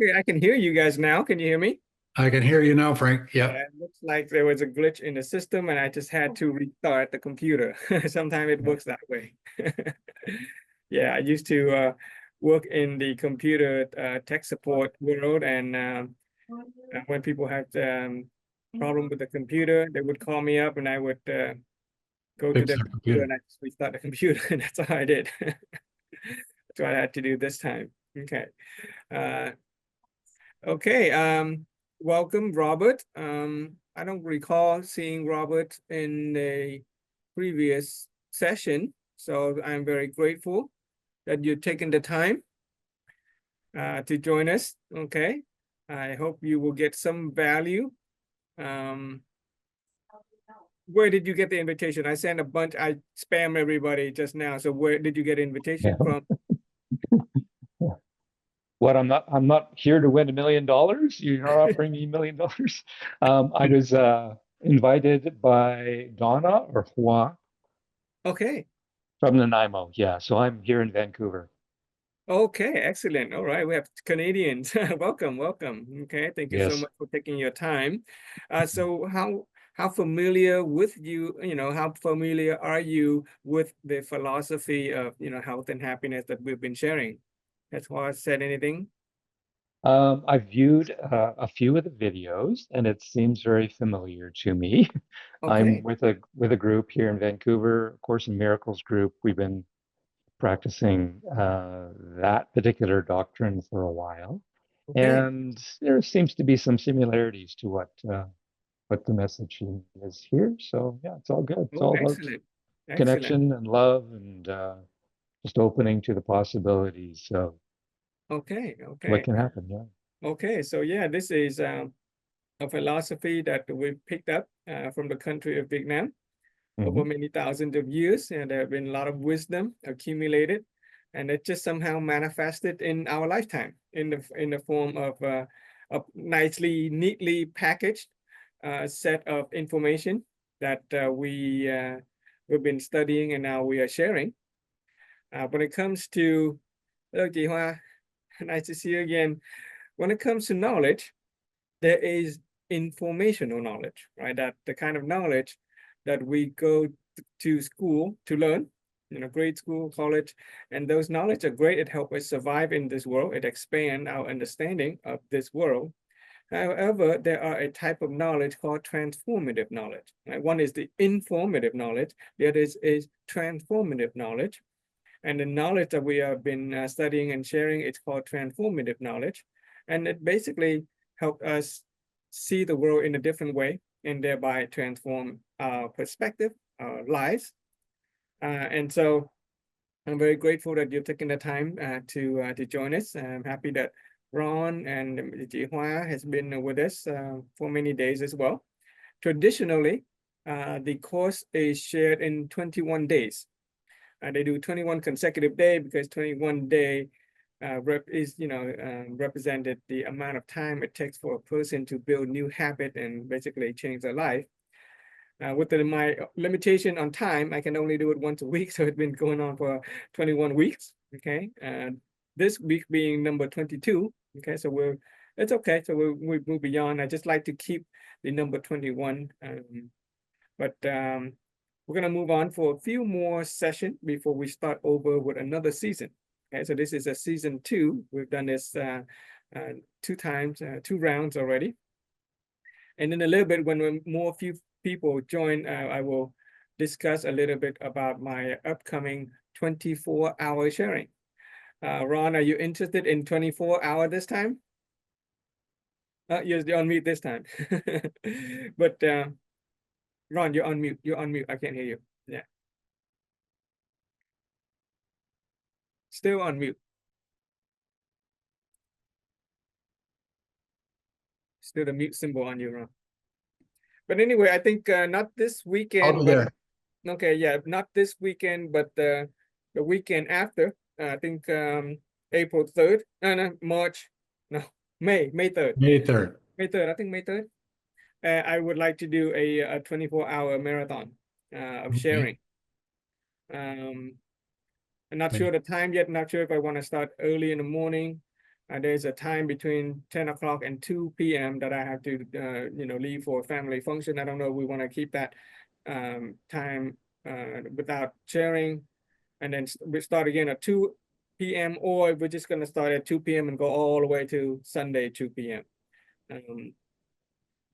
Okay, I can hear you guys now. Can you hear me? I can hear you now, Frank. Yep. Yeah, it looks like there was a glitch in the system and I just had to restart the computer. Sometimes it works that way. Yeah, I used to work in the computer tech support world, and when people had problem with the computer, they would call me up and I would go to Fix the the computer computer. and I just restart the computer. And that's all I did. That's what I had to do this time. Okay. Uh, Okay, welcome, Robert. I don't recall seeing Robert in the previous session, so I'm very grateful that you're taking the time to join us. Okay, I hope you will get some value. Um, where did you get the invitation? I sent a bunch, I spam everybody just now. So where did you get an Yeah. invitation from? What I'm not here to win $1 million. You're not offering me $1 million. I was invited by Donna or Juan Okay. from Nanaimo. Yeah, so I'm here in Vancouver. Okay, excellent. All right, we have Canadians. Welcome, welcome. Okay, thank you so Yes. much for taking your time. So how familiar with how familiar are you with the philosophy of, health and happiness that we've been sharing? Has Juan said anything? I viewed a few of the videos, and it seems very familiar to me. I'm Okay, with a group here in Vancouver, Course in Miracles group. We've been practicing that particular doctrine for a while, okay. and there seems to be some similarities to what the message is here. So yeah, it's all good. It's Oh, all about excellent. Excellent. connection and love and just opening to the possibilities of Okay, what okay. can happen. Yeah. Okay, so yeah, this is a philosophy that we picked up from the country of Vietnam over Hmm. many thousands of years, and there have been a lot of wisdom accumulated, and it just somehow manifested in our lifetime in the form of a nicely, neatly packaged set of information that we've been studying and now we are sharing. When it comes to, hello, chị Hoa, nice to see you again. When it comes to knowledge, there is informational knowledge, right? That the kind of knowledge that we go to school to learn, grade school, college, and those knowledge are great. It helps us survive in this world. It expand our understanding of this world. However, there are a type of knowledge called transformative knowledge. Right? One is the informative knowledge. The other is transformative knowledge. And the knowledge that we have been studying and sharing, it's called transformative knowledge. And it basically helped us see the world in a different way and thereby transform our perspective, our lives. And so I'm very grateful that you're taking the time to join us. I'm happy that Ron and Ji Hua has been with us for many days as well. Traditionally, the course is shared in 21 days. They do 21 consecutive day because 21 day represented the amount of time it takes for a person to build new habit and basically change their life. With my limitation on time, I can only do it once a week, so it's been going on for 21 weeks. Okay, this week being number 22. Okay, so it's okay. So we move beyond. I just like to keep the number 21. But we're going to move on for a few more sessions before we start over with another season. Okay, so this is a season 2. We've done this 2 rounds already. And in a little bit, when more few people join, I will discuss a little bit about my upcoming 24-hour sharing. Ron, are you interested in 24-hour this time? You're on mute this time. But Ron, you're on mute. You're on mute. I can't hear you. Yeah. Still on mute. Still the mute symbol on you, Ron. But anyway, I think not this weekend, All but there. okay, yeah, not this weekend, but the weekend after. I think April 3rd. No, March. No, May 3rd. May 3rd. May 3rd. I think May 3rd. I would like to do a 24-hour marathon of Okay. sharing. I'm not sure the time yet. Not sure if I want to start early in the morning There's a time between 10 o'clock and 2 p.m. that I have to, leave for a family function. I don't know if we want to keep that time without sharing, and then we start again at 2 p.m. or if we're just going to start at 2 p.m. and go all the way to Sunday 2 p.m.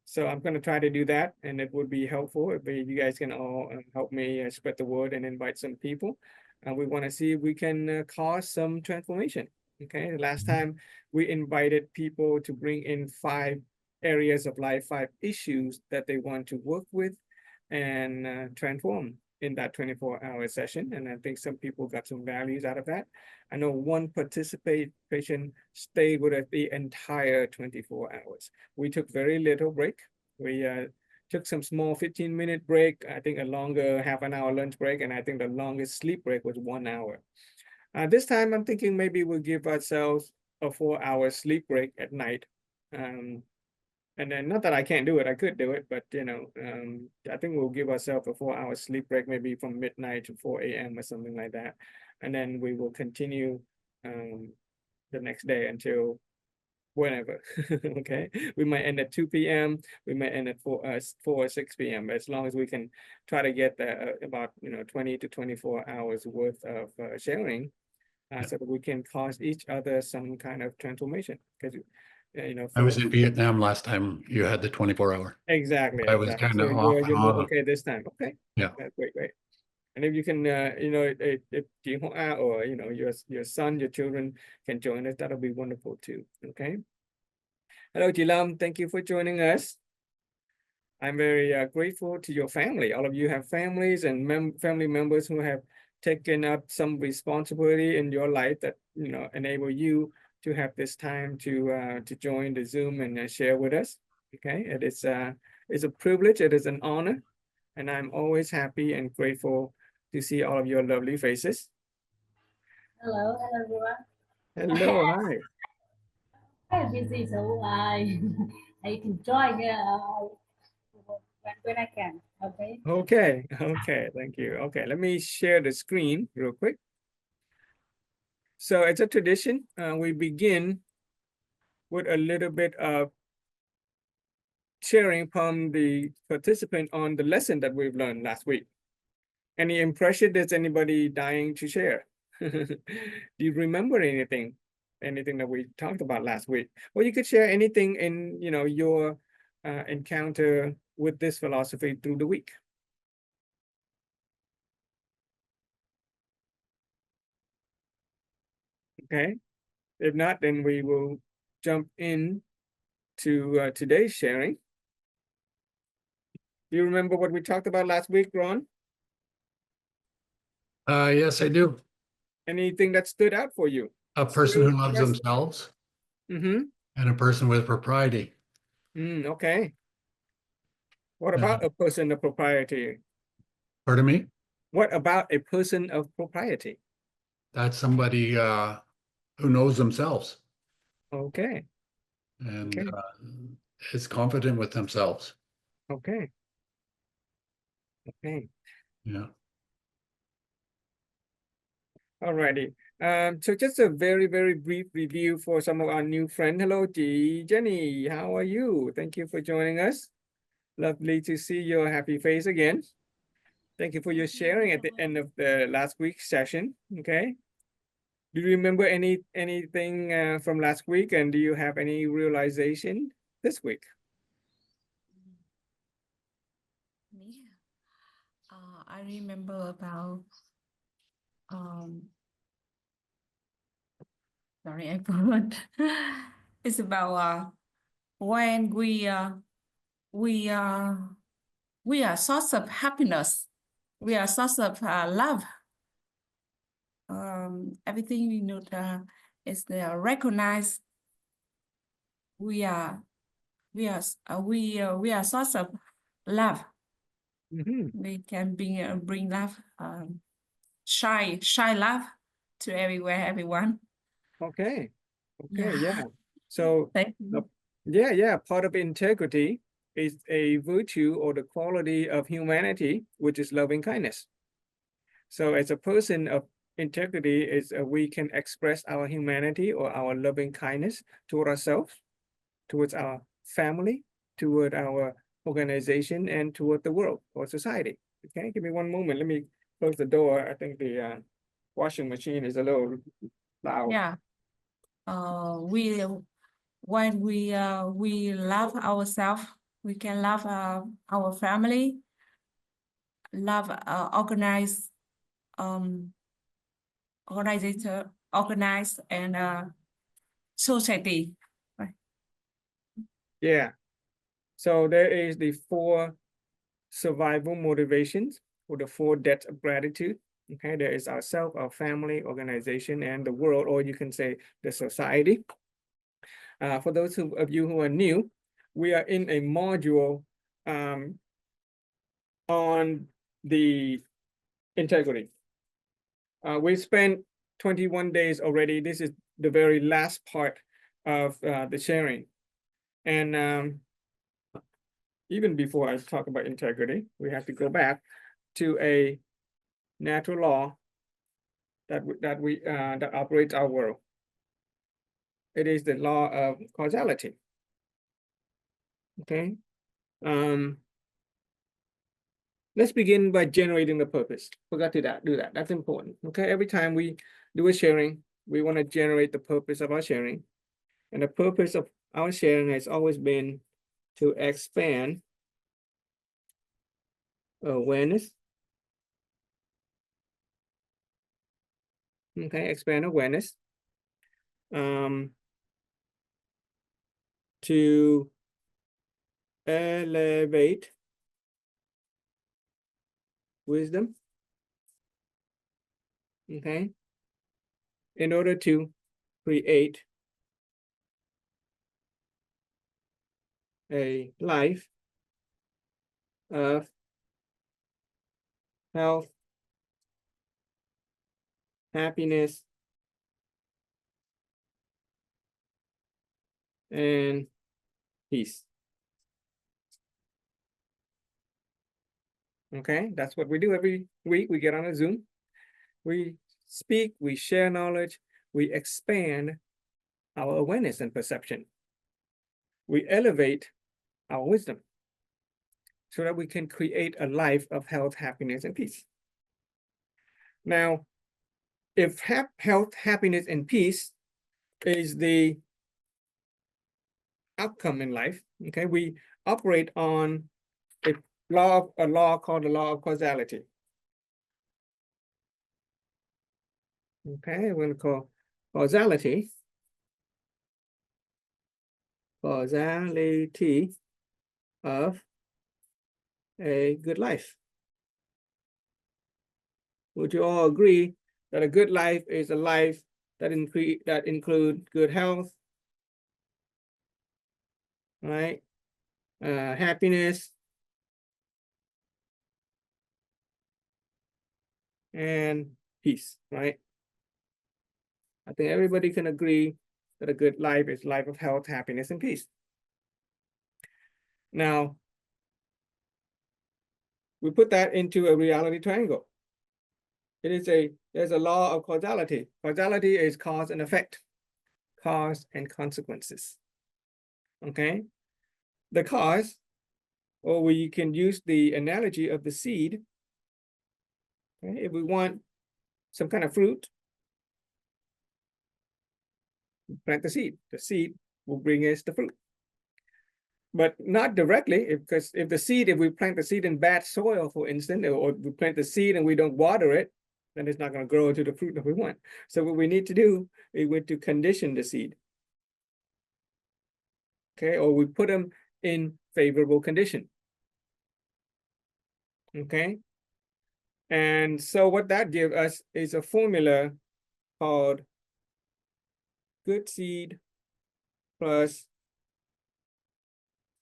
So I'm going to try to do that, and it would be helpful if you guys can all help me spread the word and invite some people. We want to see if we can cause some transformation. Okay, last time we invited people to bring in 5 areas of life, 5 issues that they want to work with and transform in that 24-hour session. And I think some people got some values out of that. I know one patient stayed with us the entire 24 hours. We took very little break. We took some small 15-minute break, I think a longer half-an-hour lunch break, and I think the longest sleep break was 1 hour. This time I'm thinking maybe we'll give ourselves a 4-hour sleep break at night. And then not that I can't do it, I could do it, but I think we'll give ourselves a 4-hour sleep break, maybe from midnight to 4 a.m. or something like that. And then we will continue the next day until whenever. Okay, we might end at 2 p.m. We might end at 4 or 6 p.m. But as long as we can try to get about 20 to 24 hours worth of sharing, so that we can cause each other some kind of transformation. Because I was in Vietnam last time you had the 24-hour. exactly. I was kind of So off and you're more on. okay this time. Okay. Yeah. That's great. And if you can, if Chị Hoa or your son, your children can join us, that'll be wonderful too. Okay. Hello, Chị Lam. Thank you for joining us. I'm very grateful to your family. All of you have families and family members who have taken up some responsibility in your life that enable you to have this time to join the Zoom and share with us. Okay, it's a privilege. It is an honor, and I'm always happy and grateful to see all of your lovely faces. Hello everyone. Hello, hi. I'm busy, so I can join when I can. Okay. Okay, thank you. Okay, let me share the screen real quick. So it's a tradition. We begin with a little bit of sharing from the participant on the lesson that we've learned last week. Any impression? Is anybody dying to share? Do you remember anything that we talked about last week? Or you could share anything in your encounter with this philosophy through the week. Okay, if not, then we will jump in to today's sharing. Do you remember what we talked about last week, Ron? Yes, I do. Anything that stood out for you? A person who loves themselves Mm-hmm. and a person with propriety. Okay. What about a person of propriety? Pardon me? What about a person of propriety? That's somebody who knows themselves Okay. and Okay. is confident with themselves. Okay. Okay. Yeah. Alrighty. So just a very, very brief review for some of our new friends. Hello, Jenny. How are you? Thank you for joining us. Lovely to see your happy face again. Thank you for your sharing at the end of the last week's session. Okay. Do you remember anything from last week, and do you have any realization this week? Me, I remember about sorry, I forgot. It's about when we are source of happiness. We are source of love. Everything we know is recognized. We are source of love. Mm-hmm. We can bring love, shine love to everyone. Okay. Okay. Yeah. So Thank you. yeah. Part of integrity is a virtue or the quality of humanity, which is loving kindness. So as a person of integrity is we can express our humanity or our loving kindness toward ourselves, towards our family, toward our organization, and toward the world or society. Okay, give me one moment. Let me close the door. I think the washing machine is a little loud. Yeah. When we love ourselves, we can love our family, love organize and society. Right. Yeah. So there is the 4 survival motivations or the 4 debts of gratitude. Okay, there is ourself, our family, organization, and the world, or you can say the society. For those of you who are new, we are in a module on the integrity. We spent 21 days already. This is the very last part of the sharing. And even before I talk about integrity, we have to go back to a natural law that operates our world. It is the law of causality. Okay. Let's begin by generating the purpose. Forgot to do that. That's important. Okay. Every time we do a sharing, we want to generate the purpose of our sharing. And the purpose of our sharing has always been to expand awareness. Okay, expand awareness. To elevate wisdom. Okay, in order to create a life of health, happiness, and peace. Okay, that's what we do every week. We get on a Zoom, we speak, we share knowledge, we expand our awareness and perception. We elevate our wisdom so that we can create a life of health, happiness, and peace. Now, if health, happiness, and peace is the outcome in life, okay, we operate on a law called the law of causality. Okay, we're going to call causality of a good life. Would you all agree that a good life is a life that includes good health, right? Happiness, and peace, right? I think everybody can agree that a good life is a life of health, happiness, and peace. Now, we put that into a reality triangle. There's a law of causality. Causality is cause and effect, cause and consequences. Okay, the cause, or we can use the analogy of the seed. Okay? If we want some kind of fruit, plant the seed will bring us the fruit. But not directly, because if we plant the seed in bad soil, for instance, or we plant the seed and we don't water it, then it's not going to grow into the fruit that we want. So what we need to do is we to condition the seed. Okay, or we put them in favorable condition. Okay, and so what that gives us is a formula called good seed plus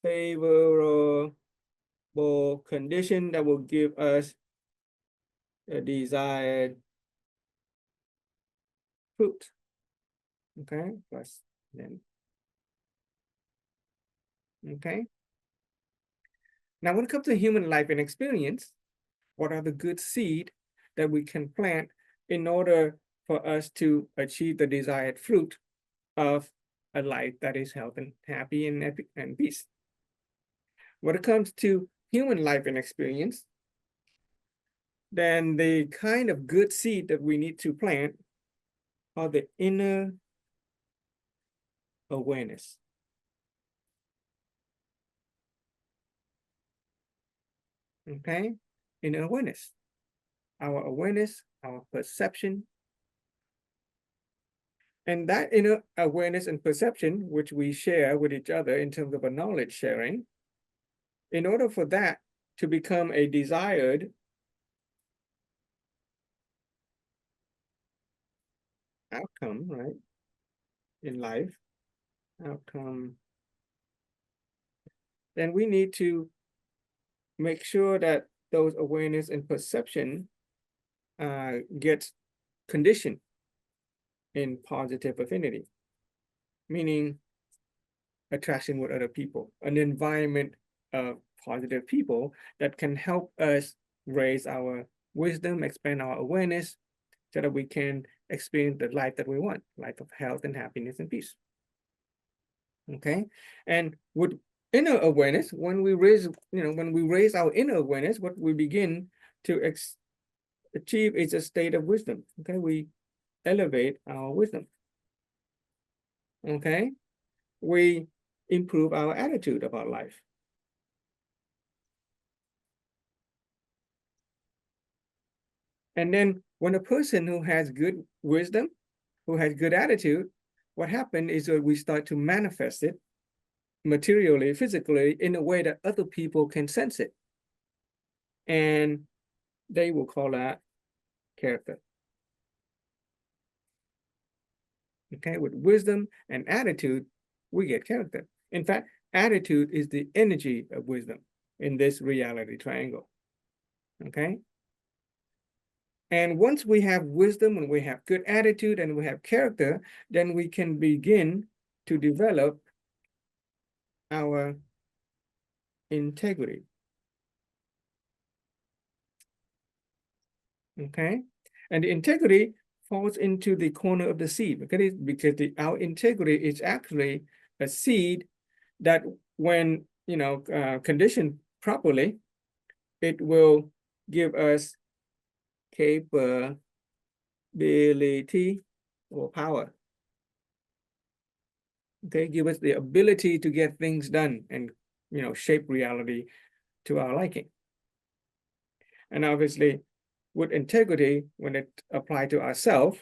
favorable condition that will give us a desired fruit. Okay, plus then. Okay. Now, when it comes to human life and experience, what are the good seed that we can plant in order for us to achieve the desired fruit of a life that is healthy and happy and peace. When it comes to human life and experience, then the kind of good seed that we need to plant are the inner awareness. Okay, inner awareness. Our awareness, our perception. And that inner awareness and perception, which we share with each other in terms of a knowledge sharing, in order for that to become a desired outcome, right, in life, outcome, then we need to make sure that those awareness and perception gets conditioned in positive affinity, meaning attraction with other people, an environment of positive people that can help us raise our wisdom, expand our awareness, so that we can experience the life that we want, life of health and happiness and peace. Okay, and with inner awareness, when we raise our inner awareness, what we begin to achieve is a state of wisdom. Okay, we elevate our wisdom. Okay, we improve our attitude about life. And then when a person who has good wisdom, who has good attitude, what happens is that we start to manifest it materially, physically, in a way that other people can sense it. And they will call that character. Okay, with wisdom and attitude, we get character. In fact, attitude is the energy of wisdom in this reality triangle. Okay. And once we have wisdom and we have good attitude and we have character, then we can begin to develop our integrity. Okay. And the integrity falls into the corner of the seed, because our integrity is actually a seed that when conditioned properly, it will give us capability or power. Okay, give us the ability to get things done and shape reality to our liking. And obviously, with integrity, when it applied to ourselves,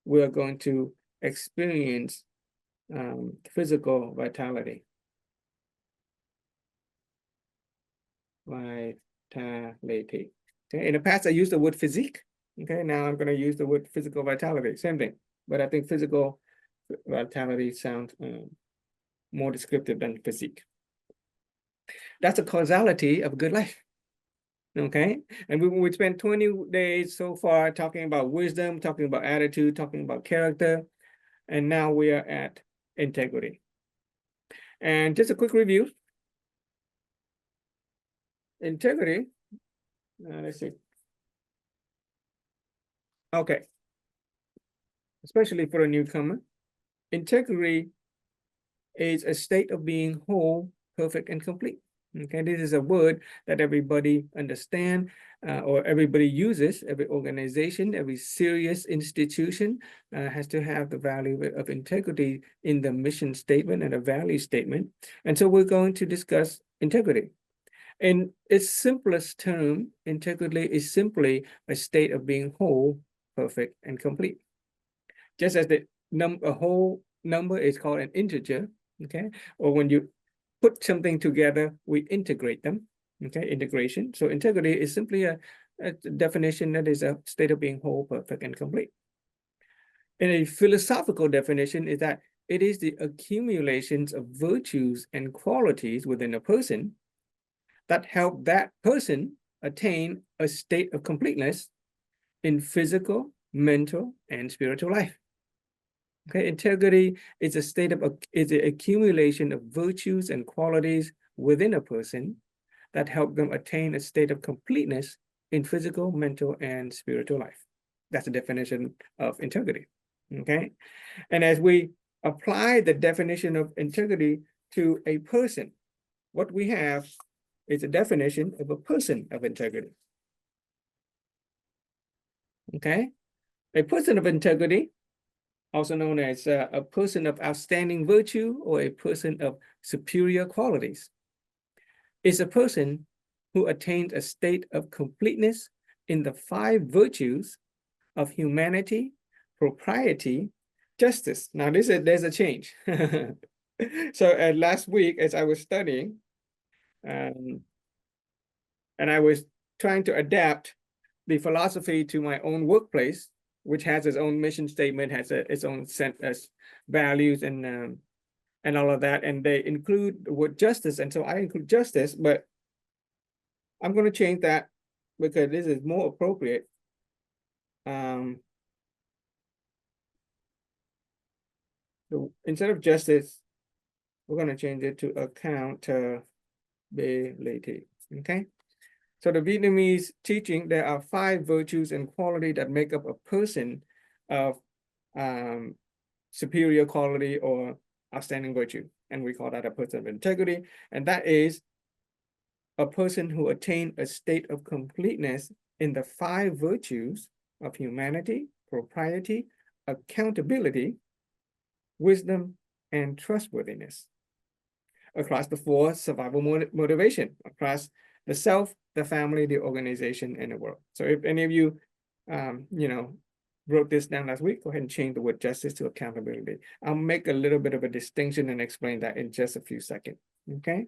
we are going to experience physical vitality. Vitality. Okay, in the past, I used the word physique. Okay, now I'm going to use the word physical vitality. Same thing, but I think physical vitality sounds more descriptive than physique. That's a causality of a good life. Okay, and we spent 20 days so far talking about wisdom, talking about attitude, talking about character, and now we are at integrity. And just a quick review. Integrity, let's see. Okay, especially for a newcomer, integrity is a state of being whole, perfect, and complete. Okay, this is a word that everybody understands or everybody uses. Every organization, every serious institution has to have the value of integrity in the mission statement and a value statement. And so we're going to discuss integrity. In its simplest term, integrity is simply a state of being whole, perfect, and complete. Just as a whole number is called an integer, okay? Or when you put something together, we integrate them, okay? Integration. So integrity is simply a definition that is a state of being whole, perfect, and complete. And a philosophical definition is that it is the accumulations of virtues and qualities within a person that help that person attain a state of completeness in physical, mental, and spiritual life. Okay, integrity is a state of is the accumulation of virtues and qualities within a person that help them attain a state of completeness in physical, mental, and spiritual life. That's the definition of integrity. Okay. And as we apply the definition of integrity to a person, what we have is a definition of a person of integrity. Okay. A person of integrity, also known as a person of outstanding virtue or a person of superior qualities, is a person who attains a state of completeness in the 5 virtues of humanity, propriety, justice. Now, there's a change. So last week, as I was studying, and I was trying to adapt the philosophy to my own workplace, which has its own mission statement, has its own values and all of that, and they include the word justice, and so I include justice, but I'm going to change that because this is more appropriate. Instead of justice, we're going to change it to accountability. Okay. So the Vietnamese teaching, there are 5 virtues and quality that make up a person of superior quality or outstanding virtue. And we call that a person of integrity. And that is a person who attained a state of completeness in the 5 virtues of humanity, propriety, accountability, wisdom, and trustworthiness across the 4 survival motivation, across the self, the family, the organization, and the world. So if any of you, wrote this down last week, go ahead and change the word justice to accountability. I'll make a little bit of a distinction and explain that in just a few seconds, okay?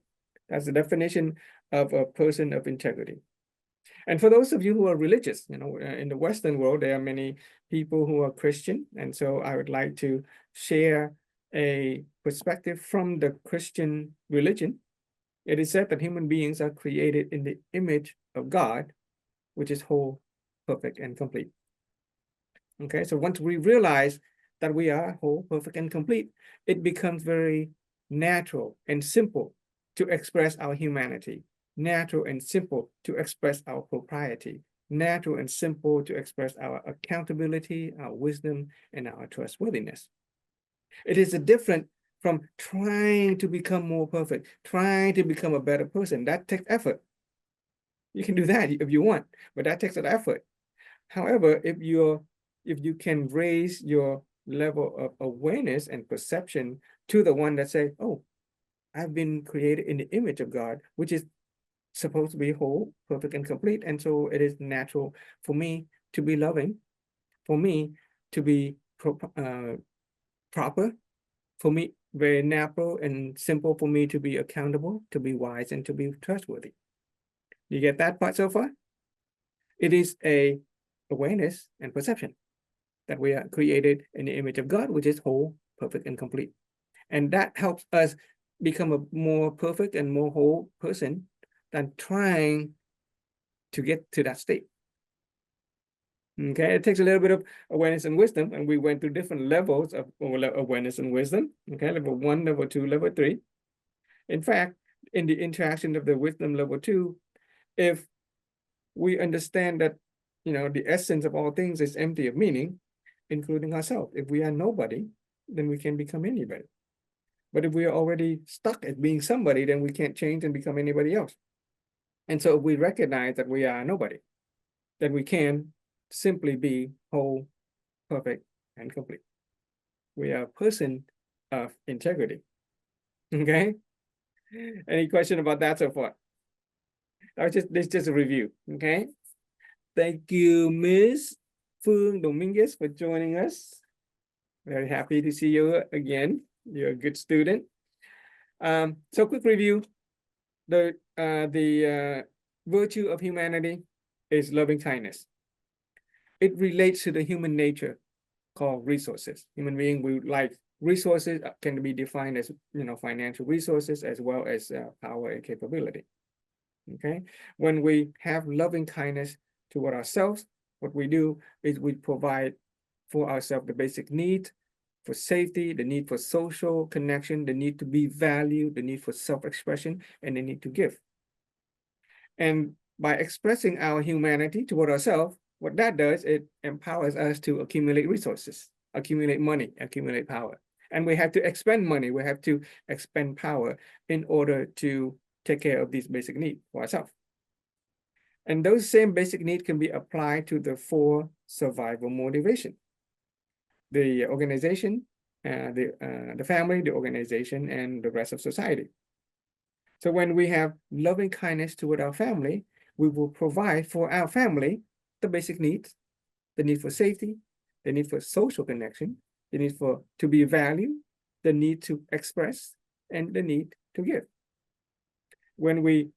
That's the definition of a person of integrity. And for those of you who are religious, in the Western world, there are many people who are Christian. And so I would like to share a perspective from the Christian religion. It is said that human beings are created in the image of God, which is whole, perfect, and complete. Okay, so once we realize that we are whole, perfect, and complete, it becomes very natural and simple to express our humanity, natural and simple to express our propriety, natural and simple to express our accountability, our wisdom, and our trustworthiness. It is different from trying to become more perfect, trying to become a better person. That takes effort. You can do that if you want, but that takes an effort. However, if you can raise your level of awareness and perception to the one that say, oh, I've been created in the image of God, which is supposed to be whole, perfect, and complete. And so it is natural for me to be loving, for me to be proper, for me, very natural and simple for me to be accountable, to be wise, and to be trustworthy. You get that part so far? It is a awareness and perception that we are created in the image of God, which is whole, perfect, and complete. And that helps us become a more perfect and more whole person than trying to get to that state. Okay, it takes a little bit of awareness and wisdom, and we went through different levels of awareness and wisdom. Okay, level 1, level 2, level 3. In fact, in the interaction of the wisdom level 2, if we understand that, the essence of all things is empty of meaning, including ourselves. If we are nobody, then we can become anybody. But if we are already stuck at being somebody, then we can't change and become anybody else. And so if we recognize that we are nobody, then we can simply be whole, perfect, and complete. We are a person of integrity. Okay? Any question about that so far? This is just a review. Okay? Thank you, Ms. Phương Dominguez, for joining us. Very happy to see you again. You're a good student. So quick review. The virtue of humanity is loving kindness. It relates to the human nature called resources. Human being, we like resources can be defined as, financial resources as well as power and capability. Okay. When we have loving kindness toward ourselves, what we do is we provide for ourselves the basic needs for safety, the need for social connection, the need to be valued, the need for self-expression, and the need to give. And by expressing our humanity toward ourselves, what that does, it empowers us to accumulate resources, accumulate money, accumulate power. And we have to expend money, we have to expend power in order to take care of these basic needs for ourselves. And those same basic needs can be applied to the 4 survival motivation: the organization, the family, the organization, and the rest of society. So when we have loving kindness toward our family, we will provide for our family the basic needs, the need for safety, the need for social connection, the need to be valued, the need to express, and the need to give. When we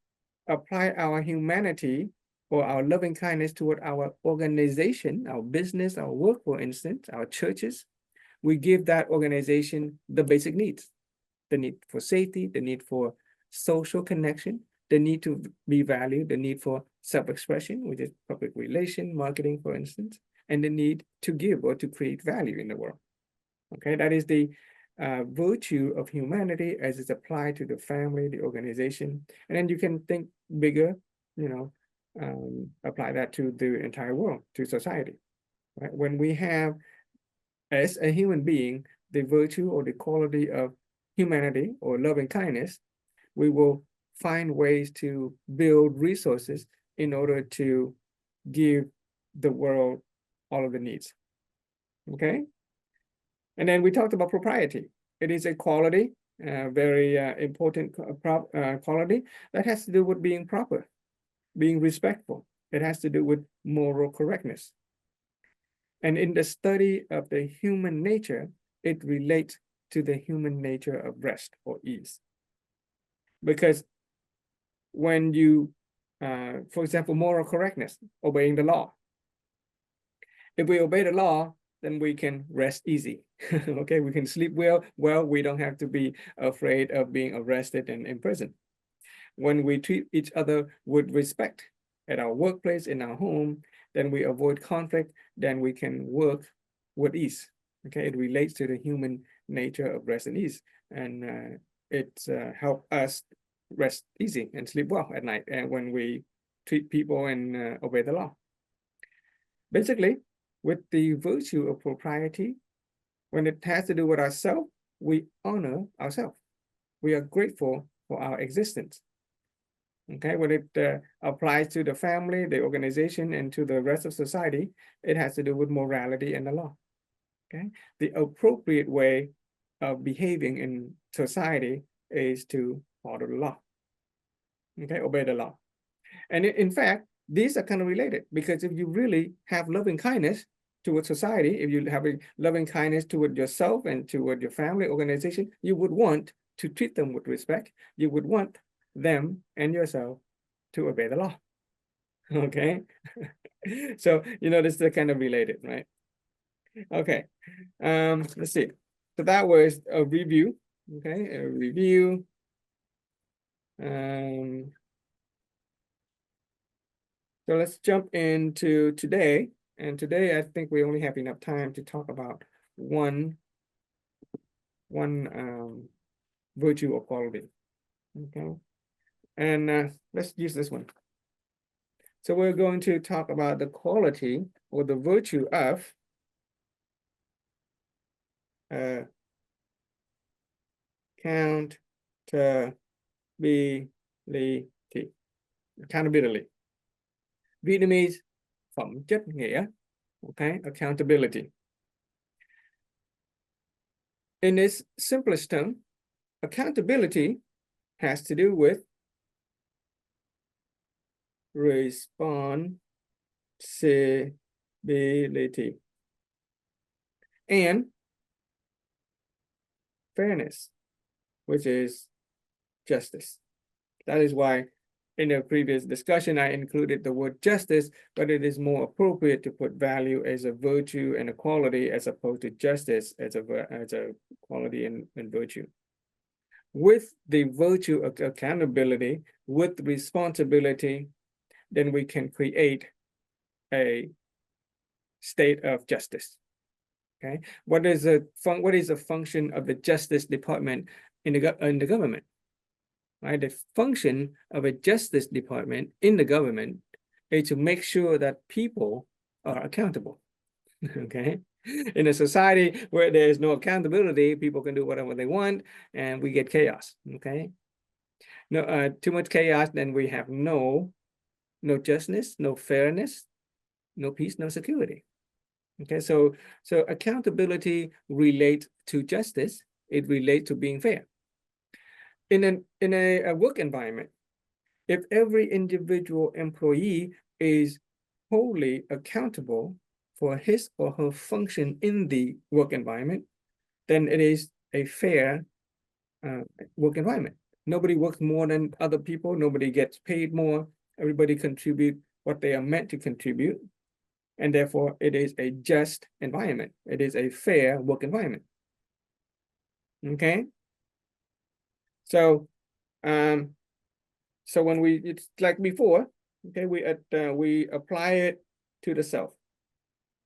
apply our humanity or our loving kindness toward our organization, our business, our work, for instance, our churches, we give that organization the basic needs: the need for safety, the need for social connection, the need to be valued, the need for self-expression, which is public relation, marketing, for instance, and the need to give or to create value in the world. Okay, that is the virtue of humanity as it's applied to the family, the organization, and then you can think bigger, apply that to the entire world, to society. Right? When we have, as a human being, the virtue or the quality of humanity or loving kindness, we will find ways to build resources in order to give the world all of the needs. Okay. And then we talked about propriety. It is a quality, very important quality that has to do with being proper, being respectful. It has to do with moral correctness. And in the study of the human nature, it relates to the human nature of rest or ease. Because when you, for example, moral correctness, obeying the law. If we obey the law, then we can rest easy. Okay, we can sleep well. Well, we don't have to be afraid of being arrested and imprisoned. When we treat each other with respect at our workplace, in our home, then we avoid conflict, then we can work with ease. Okay, it relates to the human nature of rest and ease, and it helps us rest easy and sleep well at night, and when we treat people and obey the law. Basically, with the virtue of propriety, when it has to do with ourselves, we honor ourselves. We are grateful for our existence. Okay, when it applies to the family, the organization, and to the rest of society, it has to do with morality and the law. Okay, the appropriate way of behaving in society is to follow the law. Okay, obey the law. And in fact, these are kind of related, because if you really have loving kindness toward society, if you have a loving kindness toward yourself and toward your family, organization, you would want to treat them with respect. You would want them and yourself to obey the law. Okay. So, this is kind of related, right? Okay. Let's see. So that was a review. Okay, a review. So let's jump into today. And today, I think we only have enough time to talk about one virtue or quality. Okay. And let's use this one. So we're going to talk about the quality or the virtue of accountability. Vietnamese phẩm chất nghĩa. Okay, accountability. In its simplest term, accountability has to do with responsibility and fairness, which is justice. That is why in the previous discussion, I included the word justice, but it is more appropriate to put value as a virtue and a quality as opposed to justice as a quality and virtue. With the virtue of accountability, with responsibility, then we can create a state of justice. Okay, what is the function of the Justice Department in the government? Right, the function of a Justice Department in the government is to make sure that people are accountable. Okay. In a society where there is no accountability, people can do whatever they want and we get chaos. Okay. No, too much chaos, then we have no justice, no fairness, no peace, no security. Okay, so accountability relates to justice. It relates to being fair. In a work environment, if every individual employee is wholly accountable for his or her function in the work environment, then it is a fair work environment. Nobody works more than other people. Nobody gets paid more. Everybody contribute what they are meant to contribute. And therefore, it is a just environment. It is a fair work environment. Okay? So, so when it's like before, okay, we apply it to the self.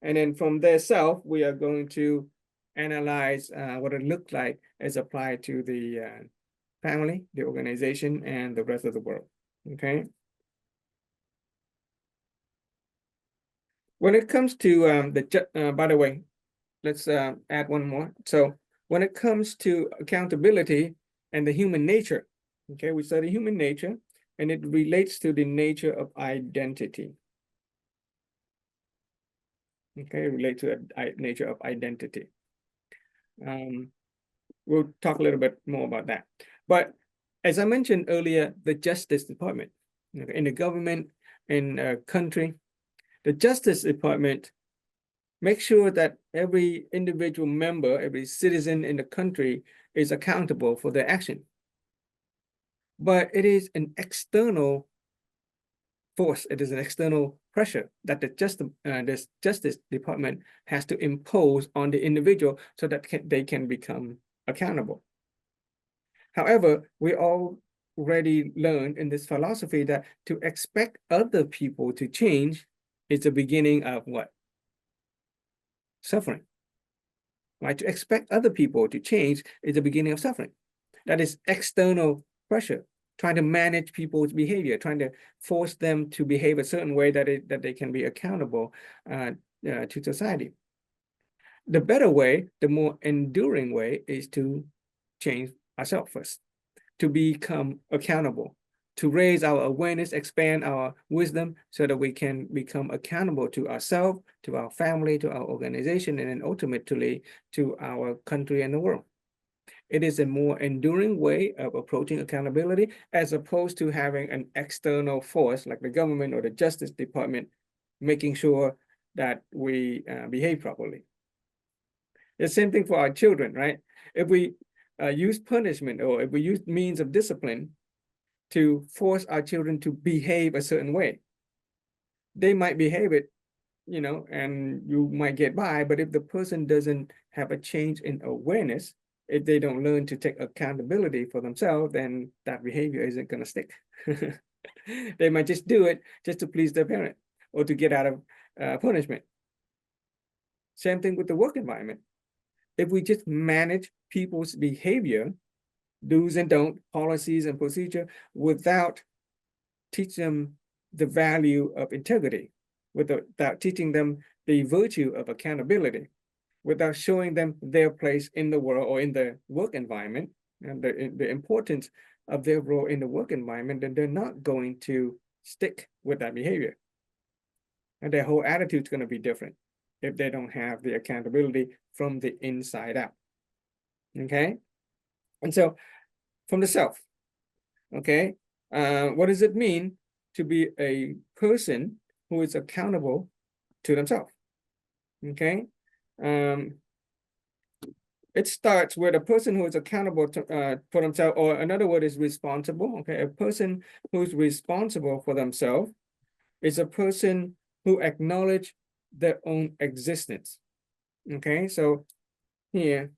And then from the self, we are going to analyze what it looked like as applied to the family, the organization, and the rest of the world. Okay. When it comes to by the way, let's add one more. So when it comes to accountability and the human nature, okay, we study human nature, and it relates to the nature of identity. Okay, relate to the nature of identity. We'll talk a little bit more about that. But as I mentioned earlier, the Justice Department, in the government, in a country, the Justice Department makes sure that every individual member, every citizen in the country is accountable for their action. But it is an external force, it is an external pressure that this Justice Department has to impose on the individual so that they can become accountable. However, we already learned in this philosophy that to expect other people to change is the beginning of what? Suffering. Right? To expect other people to change is the beginning of suffering. That is external pressure, trying to manage people's behavior, trying to force them to behave a certain way that they can be accountable to society. The better way, the more enduring way, is to change ourselves first, to become accountable, to raise our awareness, expand our wisdom so that we can become accountable to ourselves, to our family, to our organization, and then ultimately to our country and the world. It is a more enduring way of approaching accountability as opposed to having an external force like the government or the Justice Department making sure that we behave properly. The same thing for our children, right? If we use punishment or if we use means of discipline to force our children to behave a certain way, they might behave it, and you might get by, but if the person doesn't have a change in awareness, if they don't learn to take accountability for themselves, then that behavior isn't going to stick. They might just do it just to please their parent or to get out of punishment. Same thing with the work environment. If we just manage people's behavior, do's and don't, policies and procedure, without teaching them the value of integrity, without teaching them the virtue of accountability, without showing them their place in the world or in the work environment and the importance of their role in the work environment, then they're not going to stick with that behavior. And their whole attitude is going to be different if they don't have the accountability from the inside out. Okay? And so from the self, okay, what does it mean to be a person who is accountable to themselves? Okay? It starts with a person who is accountable for themselves, or another word is responsible. Okay, a person who's responsible for themselves is a person who acknowledges their own existence. Okay, so here,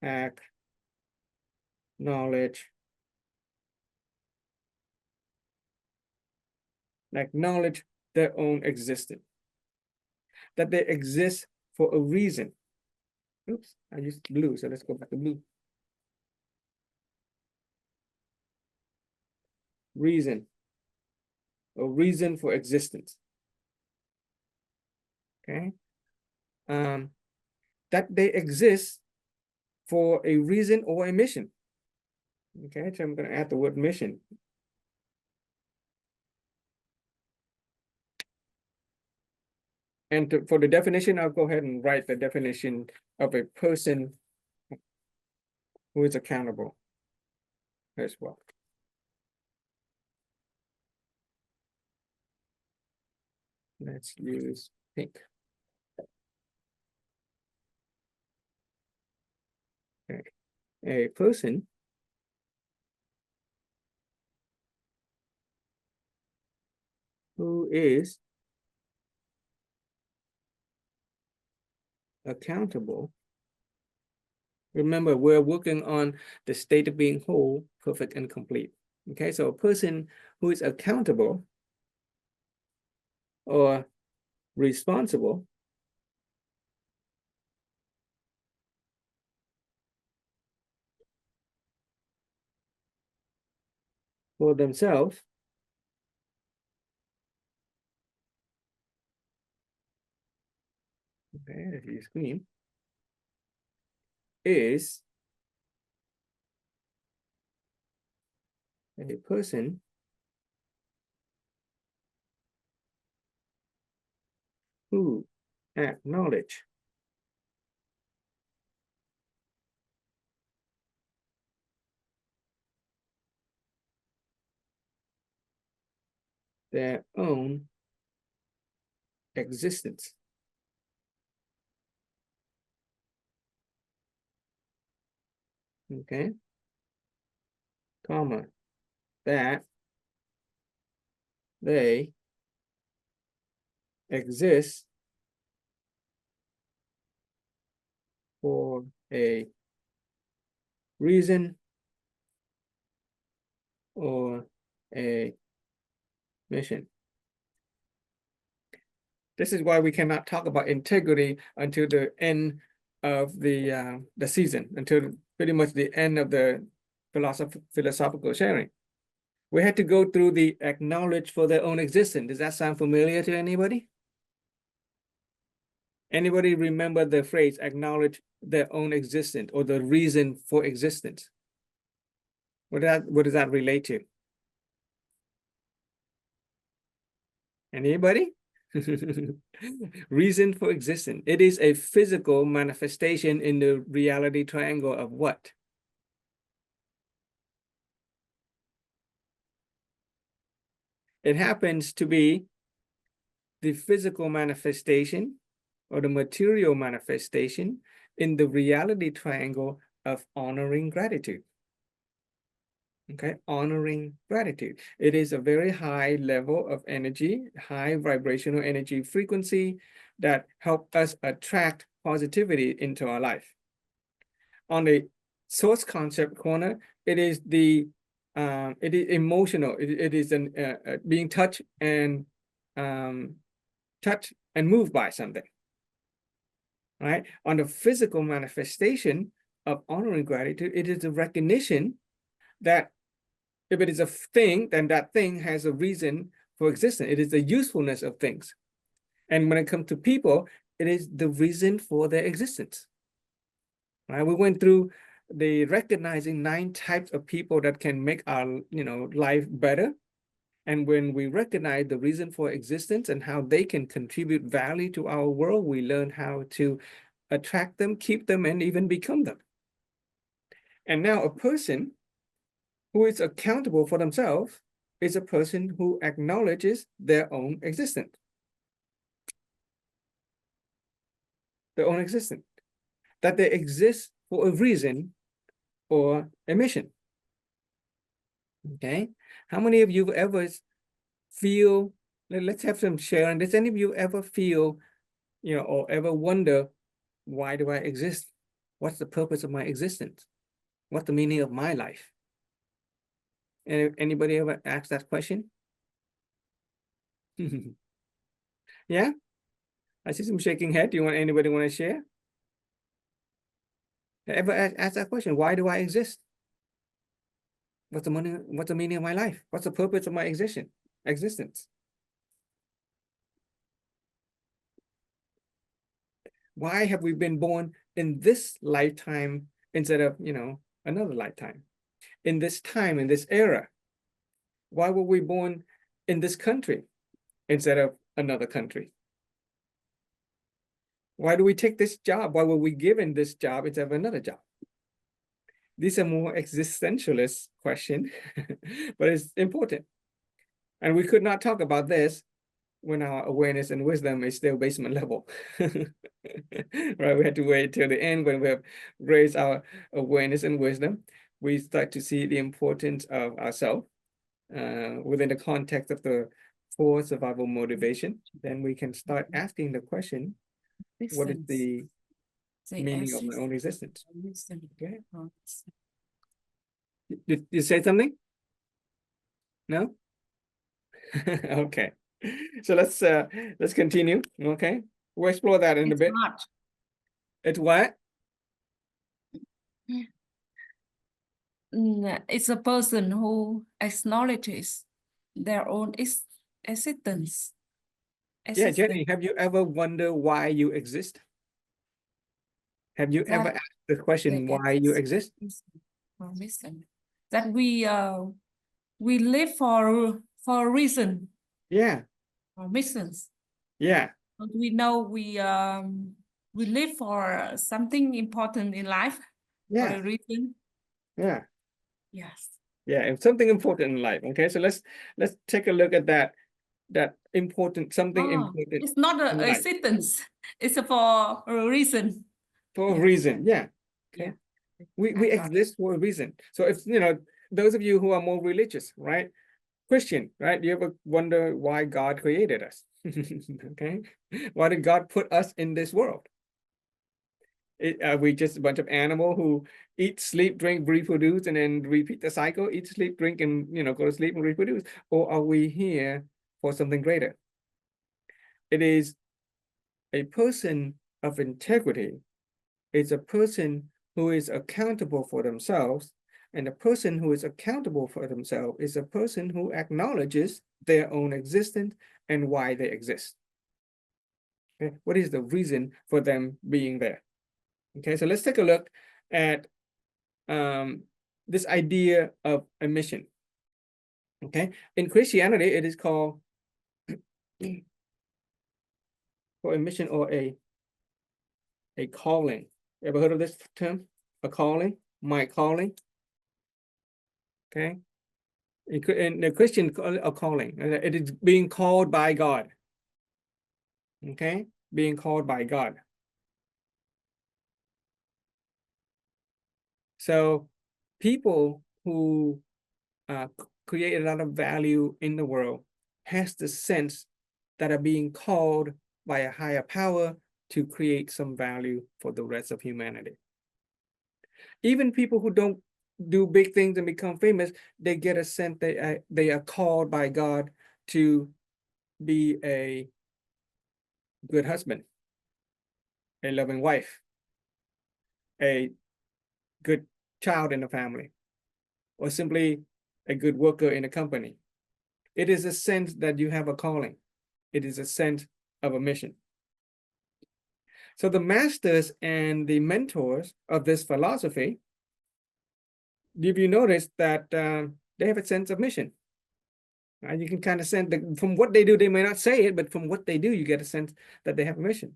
acknowledge their own existence, that they exist for a reason. Oops, I used blue, so let's go back to blue. Reason, a reason for existence. Okay. That they exist for a reason or a mission. Okay, so I'm going to add the word mission. And for the definition, I'll go ahead and write the definition of a person who is accountable as well. Let's use pink. Okay. A person who is accountable. Remember, we're working on the state of being whole, perfect, and complete. Okay, so a person who is accountable or responsible for themselves okay, if you screen, is a person who acknowledge their own existence. Okay, comma, that they exist for a reason or a mission. This is why we cannot talk about integrity until the end of the season, until pretty much the end of the philosophical sharing. We had to go through the acknowledge for their own existence. Does that sound familiar to anybody? Anybody remember the phrase acknowledge their own existence or the reason for existence? What does that relate to? Anybody? Reason for existence. It is a physical manifestation in the reality triangle of what? It happens to be the physical manifestation or the material manifestation in the reality triangle of honoring gratitude. Okay, honoring gratitude. It is a very high level of energy, high vibrational energy frequency that help us attract positivity into our life. On the source concept corner, it is the it is emotional. It is an being touched and moved by something. Right? On the physical manifestation of honoring gratitude, it is a recognition that if it is a thing, then that thing has a reason for existence. It is the usefulness of things. And when it comes to people, it is the reason for their existence. Right? We went through the recognizing 9 types of people that can make our life better. And when we recognize the reason for existence and how they can contribute value to our world, we learn how to attract them, keep them, and even become them. And now a person who is accountable for themselves is a person who acknowledges their own existence. Their own existence. That they exist for a reason or a mission. Okay? How many of you ever feel, let's have some sharing. Does any of you ever feel, or ever wonder, why do I exist? What's the purpose of my existence? What's the meaning of my life? Anybody ever ask that question? Yeah? I see some shaking head. Anybody want to share? Ever ask that question? Why do I exist? What's the meaning of my life? What's the purpose of my existence? Why have we been born in this lifetime instead of, another lifetime? In this time, in this era? Why were we born in this country instead of another country? Why do we take this job? Why were we given this job instead of another job? These are more existentialist questions, but it's important. And we could not talk about this when our awareness and wisdom is still basement level. Right? We had to wait till the end when we have raised our awareness and wisdom. We start to see the importance of ourselves within the context of the 4 survival motivation. Then we can start asking the question, what is the meaning of my own existence? Okay. Did you say something? No? Okay. So let's continue. Okay. We'll explore that in a It's bit. not. It's what? It's a person who acknowledges their own existence. Yeah, Jenny, have you ever wondered why you exist? Have you ever That asked the question they why you exist? Listen, that we live for a reason, Yeah, for missions. yeah, But we know we live for something important in life, for yeah, a reason. yeah, Yes. yeah. It's something important in life. Okay, so let's take a look at that something important It's not in a life existence. It's for a reason. for a Yeah. reason. Yeah. Okay. Yeah. We I got it. exist for a reason. So if those of you who are more religious, right? Christian, right? You ever wonder why God created us? Okay. Why did God put us in this world? Are we just a bunch of animal who eat, sleep, drink, reproduce, and then repeat the cycle? Eat, sleep, drink, and go to sleep and reproduce? Or are we here for something greater? It is a person of integrity. It's a person who is accountable for themselves. And a person who is accountable for themselves is a person who acknowledges their own existence and why they exist. Okay? What is the reason for them being there? Okay, so let's take a look at this idea of a mission. Okay, in Christianity, it is called a mission or a calling. Ever heard of this term? A calling, my calling. Okay, in the Christian, a calling. It is being called by God. Okay, being called by God. So people who create a lot of value in the world has the sense that are being called by a higher power to create some value for the rest of humanity. Even people who don't do big things and become famous, they get a sense they are called by God to be a good husband, a loving wife, a good child in the family, or simply a good worker in a company. It is a sense that you have a calling. It is a sense of a mission. So the masters and the mentors of this philosophy, if you notice that they have a sense of mission. You can kind of sense that from what they do, they may not say it, but from what they do, you get a sense that they have a mission.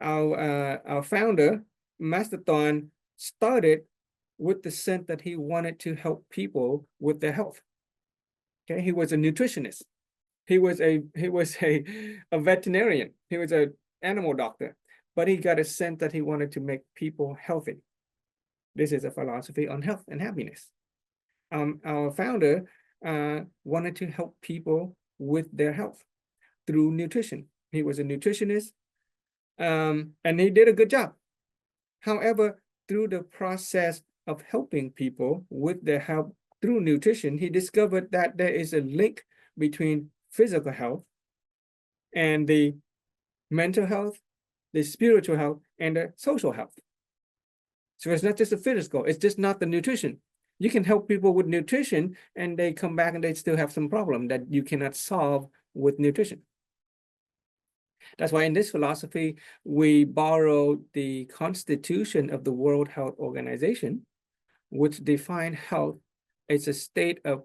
Our founder, Master Thorn, started with the sense that he wanted to help people with their health. Okay, he was a nutritionist. He was a veterinarian. He was an animal doctor, but he got a sense that he wanted to make people healthy. This is a philosophy on health and happiness. Our founder wanted to help people with their health through nutrition. He was a nutritionist, and he did a good job. However, through the process of helping people with their health through nutrition, he discovered that there is a link between physical health and the mental health, the spiritual health, and the social health. So it's not just the physical, it's just not the nutrition. You can help people with nutrition and they come back and they still have some problem that you cannot solve with nutrition. That's why in this philosophy, we borrowed the constitution of the World Health Organization, which define health as a state of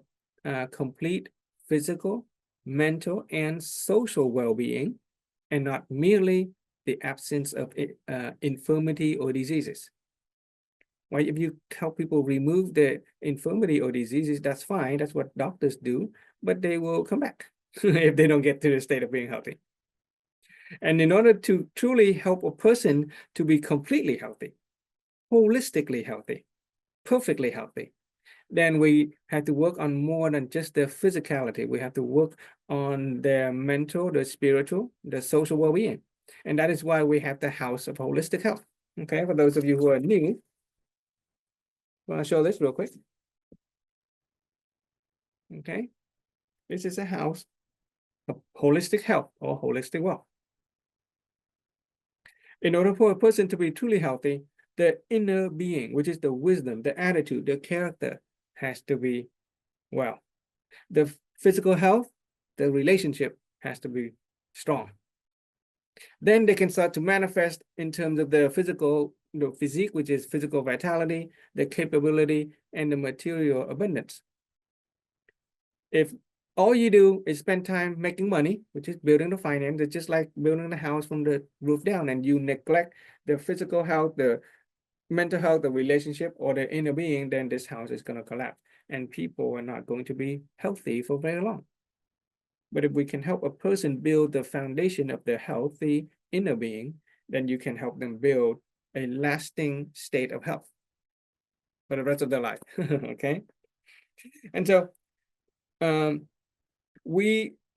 complete physical, mental, and social well-being, and not merely the absence of infirmity or diseases. Right? If you help people remove the infirmity or diseases, that's fine. That's what doctors do, but they will come back if they don't get to the state of being healthy. And in order to truly help a person to be completely healthy, holistically healthy, perfectly healthy, then we have to work on more than just their physicality. We have to work on their mental, their spiritual, their social well-being. And that is why we have the House of Holistic Health. Okay, for those of you who are new, I want to show this real quick. Okay, this is a house of holistic health or holistic wealth. In order for a person to be truly healthy, the inner being, which is the wisdom, the attitude, the character, has to be well. The physical health, the relationship has to be strong. Then they can start to manifest in terms of the physical, the physique, which is physical vitality, the capability, and the material abundance. If all you do is spend time making money, which is building the finance, it's just like building the house from the roof down, and you neglect the physical health, the mental health, the relationship, or the inner being, then this house is going to collapse, and people are not going to be healthy for very long. But if we can help a person build the foundation of their healthy inner being, then you can help them build a lasting state of health for the rest of their life. Okay. And so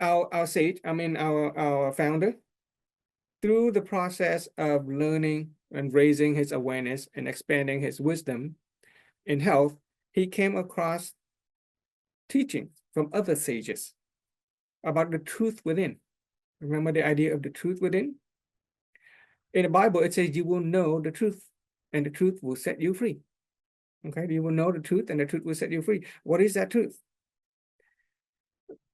our sage, our founder, through the process of learning and raising his awareness and expanding his wisdom in health, he came across teachings from other sages about the truth within. Remember the idea of the truth within? In the Bible, it says you will know the truth, and the truth will set you free. Okay, you will know the truth, and the truth will set you free. What is that truth?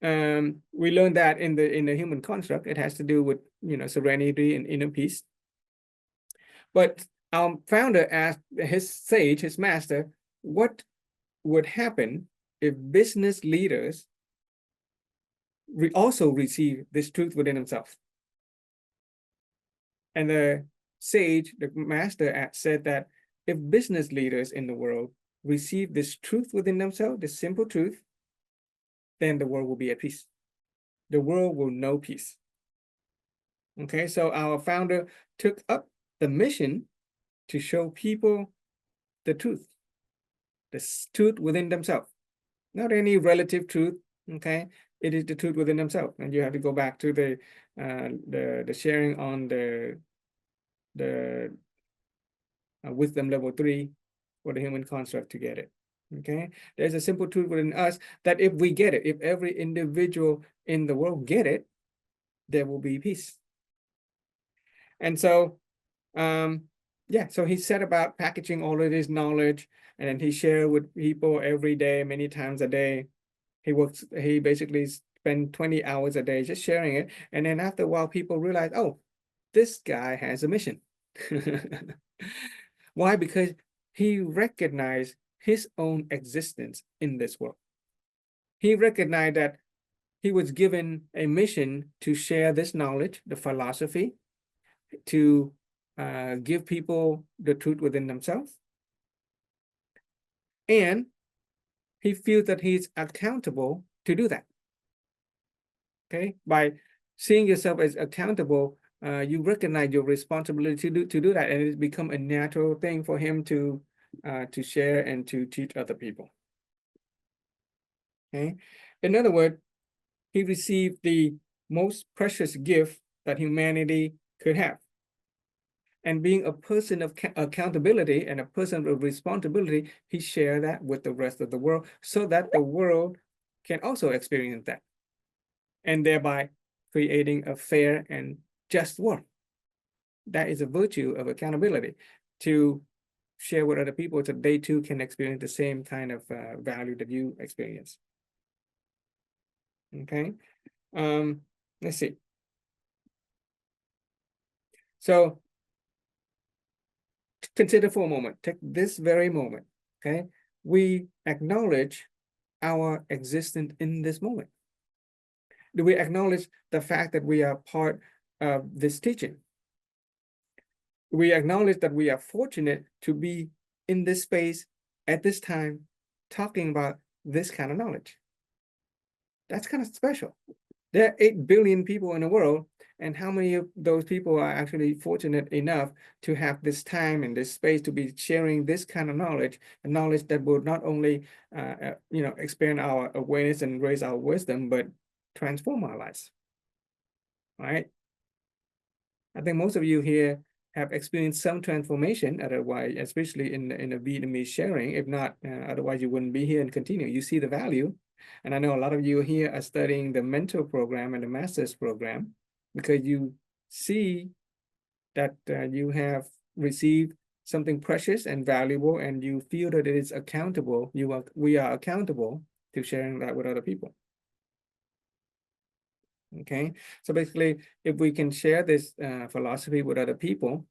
We learned that in the human construct. It has to do with serenity and inner peace. But our founder asked his sage, his master, what would happen if business leaders also receive this truth within themselves? And the sage, the master, said that if business leaders in the world receive this truth within themselves, this simple truth, then the world will be at peace. The world will know peace. Okay, so our founder took up the mission to show people the truth within themselves, not any relative truth. Okay, it is the truth within themselves, and you have to go back to the sharing on the wisdom level 3 for the human construct to get it. Okay, there's a simple truth within us that if we get it, if every individual in the world get it, there will be peace. And so, yeah, so he set about packaging all of this knowledge, and then he shared with people every day, many times a day. He basically spent 20 hours a day just sharing it. And then after a while, people realize, oh, this guy has a mission. Why? Because he recognized his own existence in this world. He recognized that he was given a mission to share this knowledge, the philosophy, to give people the truth within themselves. And he feels that he's accountable to do that. Okay, by seeing yourself as accountable, you recognize your responsibility to do that, and it's become a natural thing for him to share and to teach other people. Okay, in other words, he received the most precious gift that humanity could have. And being a person of accountability and a person of responsibility, he shared that with the rest of the world so that the world can also experience that, and thereby creating a fair and just world. That is a virtue of accountability, to share with other people so they too can experience the same kind of value that you experience. Okay, let's see. So consider for a moment, take this very moment, okay? We acknowledge our existence in this moment. Do we acknowledge the fact that we are part of this teaching? We acknowledge that we are fortunate to be in this space at this time, talking about this kind of knowledge. That's kind of special. There are 8 billion people in the world, and how many of those people are actually fortunate enough to have this time and this space to be sharing this kind of knowledge, a knowledge that will not only expand our awareness and raise our wisdom, but transform our lives, right? I think most of you here have experienced some transformation, otherwise, especially in the Vietnamese sharing. If not, otherwise you wouldn't be here and continue. You see the value. And I know a lot of you here are studying the mentor program and the master's program because you see that you have received something precious and valuable, and you feel that it is accountable. We are accountable to sharing that with other people. Okay, so basically, if we can share this philosophy with other people,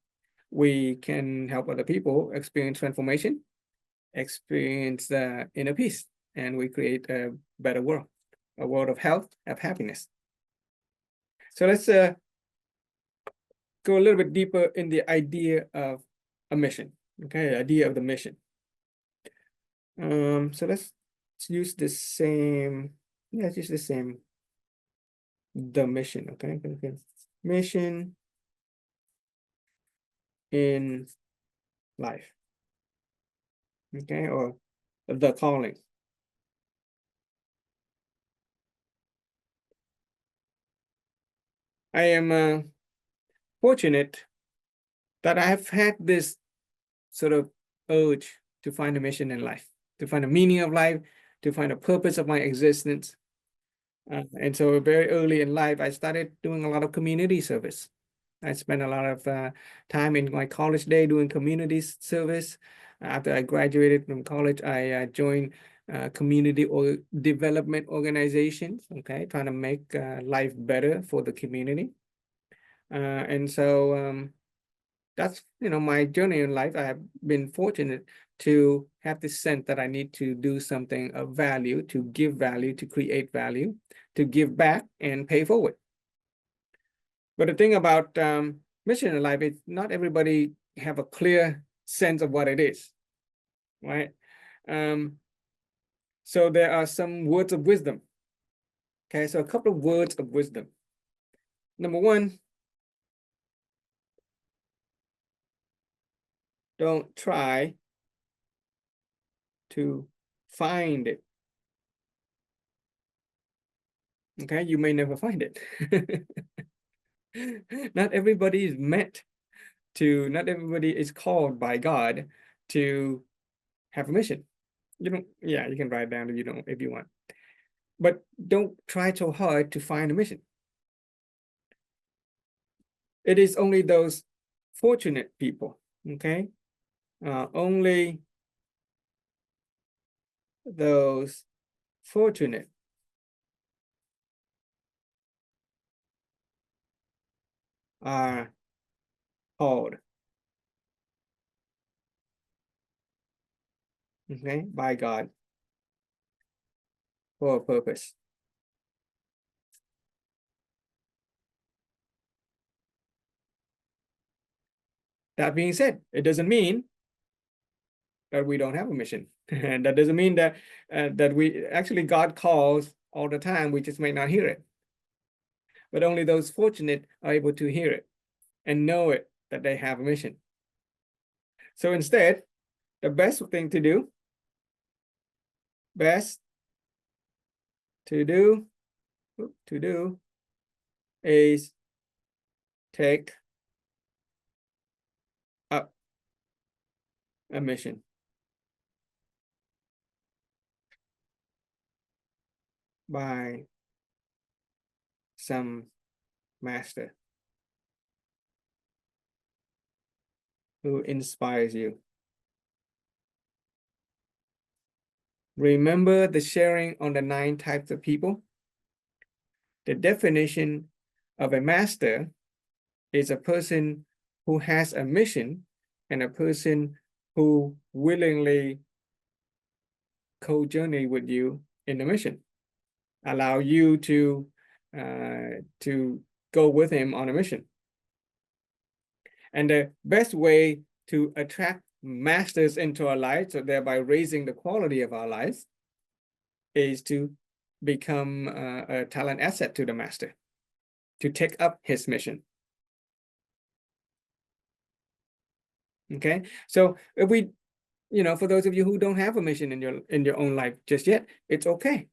we can help other people experience transformation, experience inner peace, and we create a better world, a world of health, of happiness. So let's go a little bit deeper in the idea of a mission. Okay, the idea of the mission. So let's use the same. Yeah, let's use the same. The mission. Okay. Mission in life. Okay, or the calling. I am fortunate that I have had this sort of urge to find a mission in life, to find a meaning of life, to find a purpose of my existence. And so very early in life, I started doing a lot of community service. I spent a lot of time in my college day doing community service. After I graduated from college, I joined community or development organizations, okay, trying to make life better for the community. And so that's, my journey in life. I have been fortunate to have this sense that I need to do something of value, to give value, to create value, to give back and pay forward. But the thing about mission in life is not everybody have a clear sense of what it is, right? So there are some words of wisdom. Okay, so a couple of words of wisdom. Number one, don't try to find it. Okay, you may never find it. Not everybody is meant to, not everybody is called by God to have a mission. You can write down if you want. But don't try so hard to find a mission. It is only those fortunate people, okay? Only those fortunate are called, okay, by God for a purpose. That being said, it doesn't mean that we don't have a mission. And that doesn't mean that that we actually, God calls all the time, we just may not hear it. But only those fortunate are able to hear it and know it, that they have a mission. So instead, the best thing to do, is take up a mission. By some master who inspires you. Remember the sharing on the 9 types of people? The definition of a master is a person who has a mission and a person who willingly co-journey with you in the mission, allow you to go with him on a mission. And the best way to attract masters into our lives, so thereby raising the quality of our lives, is to become a talent asset to the master, to take up his mission. Okay, so if we, for those of you who don't have a mission in your own life just yet, it's okay.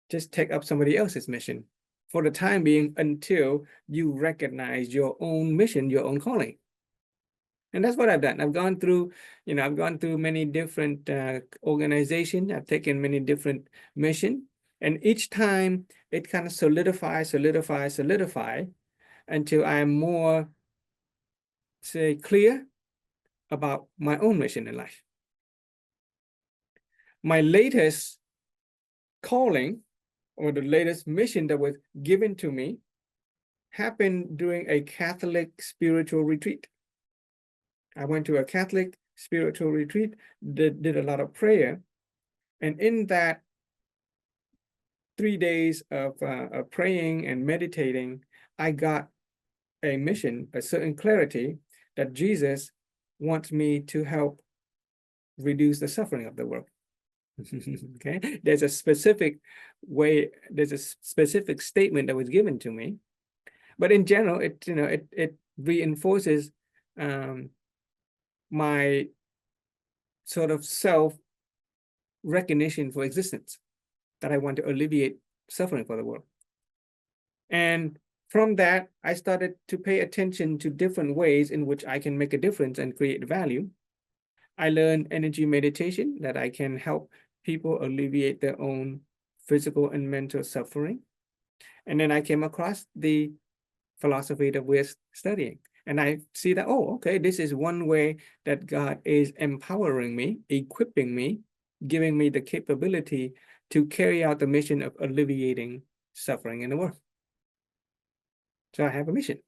Just take up somebody else's mission for the time being until you recognize your own mission, your own calling. And that's what I've done. I've gone through, many different organizations. I've taken many different missions. And each time it kind of solidify until I'm more, say, clear about my own mission in life. My latest calling, or the latest mission that was given to me, happened during a Catholic spiritual retreat. I went to a Catholic spiritual retreat, did a lot of prayer. And in that 3 days of praying and meditating, I got a mission, a certain clarity that Jesus wants me to help reduce the suffering of the world. Okay, there's a specific way, there's a specific statement that was given to me, but in general, it reinforces my sort of self recognition for existence, that I want to alleviate suffering for the world. And from that, I started to pay attention to different ways in which I can make a difference and create value. I learned energy meditation, that I can help people alleviate their own physical and mental suffering. And then I came across the philosophy that we're studying. And I see that, oh, okay, this is one way that God is empowering me, equipping me, giving me the capability to carry out the mission of alleviating suffering in the world. So I have a mission.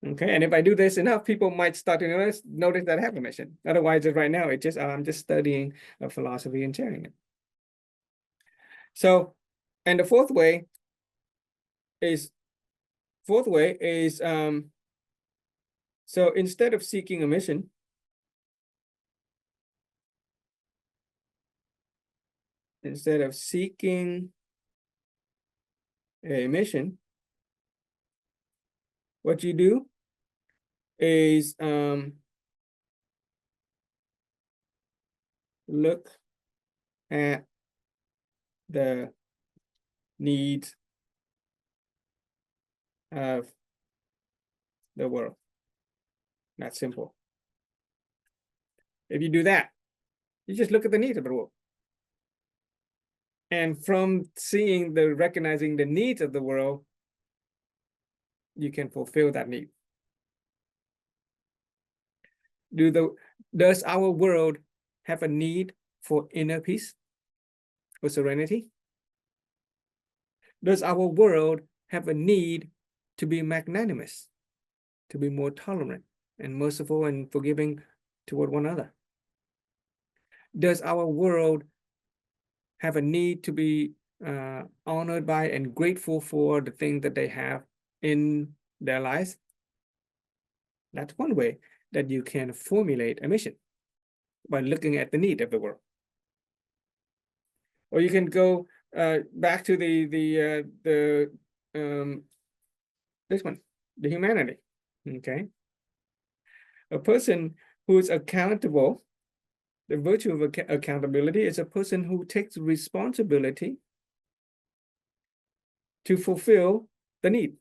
Okay, and if I do this enough, people might start to notice that I have a mission. Otherwise, right now, it's just, I'm just studying a philosophy and sharing it. So, and the fourth way is, so instead of seeking a mission, what you do is look at the needs of the world. That's simple. If you do that, you just look at the needs of the world. And from recognizing the needs of the world, you can fulfill that need. Does our world have a need for inner peace or serenity? Does our world have a need to be magnanimous, to be more tolerant and merciful and forgiving toward one another? Does our world have a need to be honored by and grateful for the things that they have in their lives? That's one way that you can formulate a mission, by looking at the need of the world. Or you can go back to this one, the humanity. Okay, a person who is accountable. The virtue of accountability is a person who takes responsibility to fulfill the need.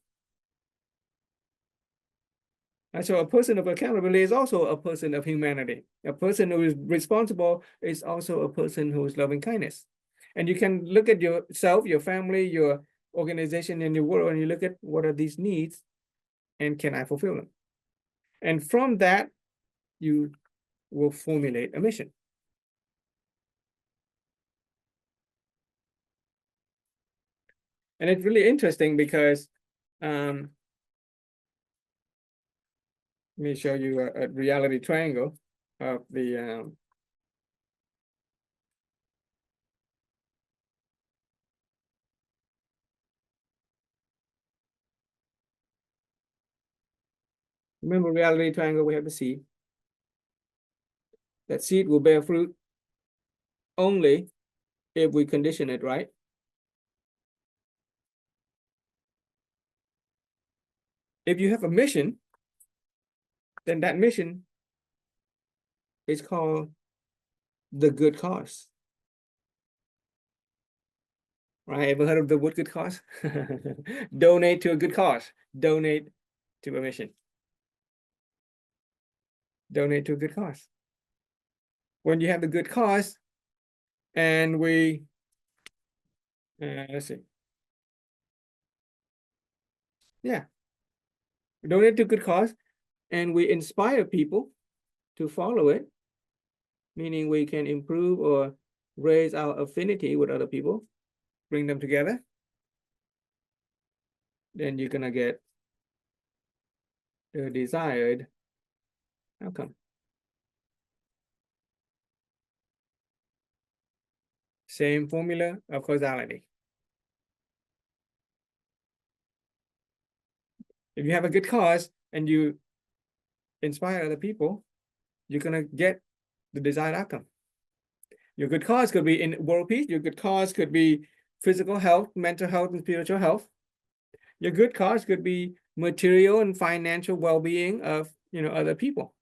And so a person of accountability is also a person of humanity. A person who is responsible is also a person who is loving kindness. And you can look at yourself, your family, your organization, and your world, and you look at what are these needs, and can I fulfill them? And from that, you will formulate a mission. And it's really interesting because Let me show you a reality triangle of the remember reality triangle, we have the seed. That seed will bear fruit only if we condition it right. If you have a mission, then that mission is called the good cause. Right? Ever heard of the what good cause? Donate to a good cause. Donate to a mission. Donate to a good cause. When you have the good cause, and we, let's see. Yeah. Donate to a good cause, and we inspire people to follow it, meaning we can improve or raise our affinity with other people, bring them together, then you're gonna get the desired outcome. Same formula of causality. If you have a good cause and you inspire other people, you're gonna get the desired outcome. Your good cause could be in world peace. Your good cause could be physical health, mental health, and spiritual health. Your good cause could be material and financial well-being of other people.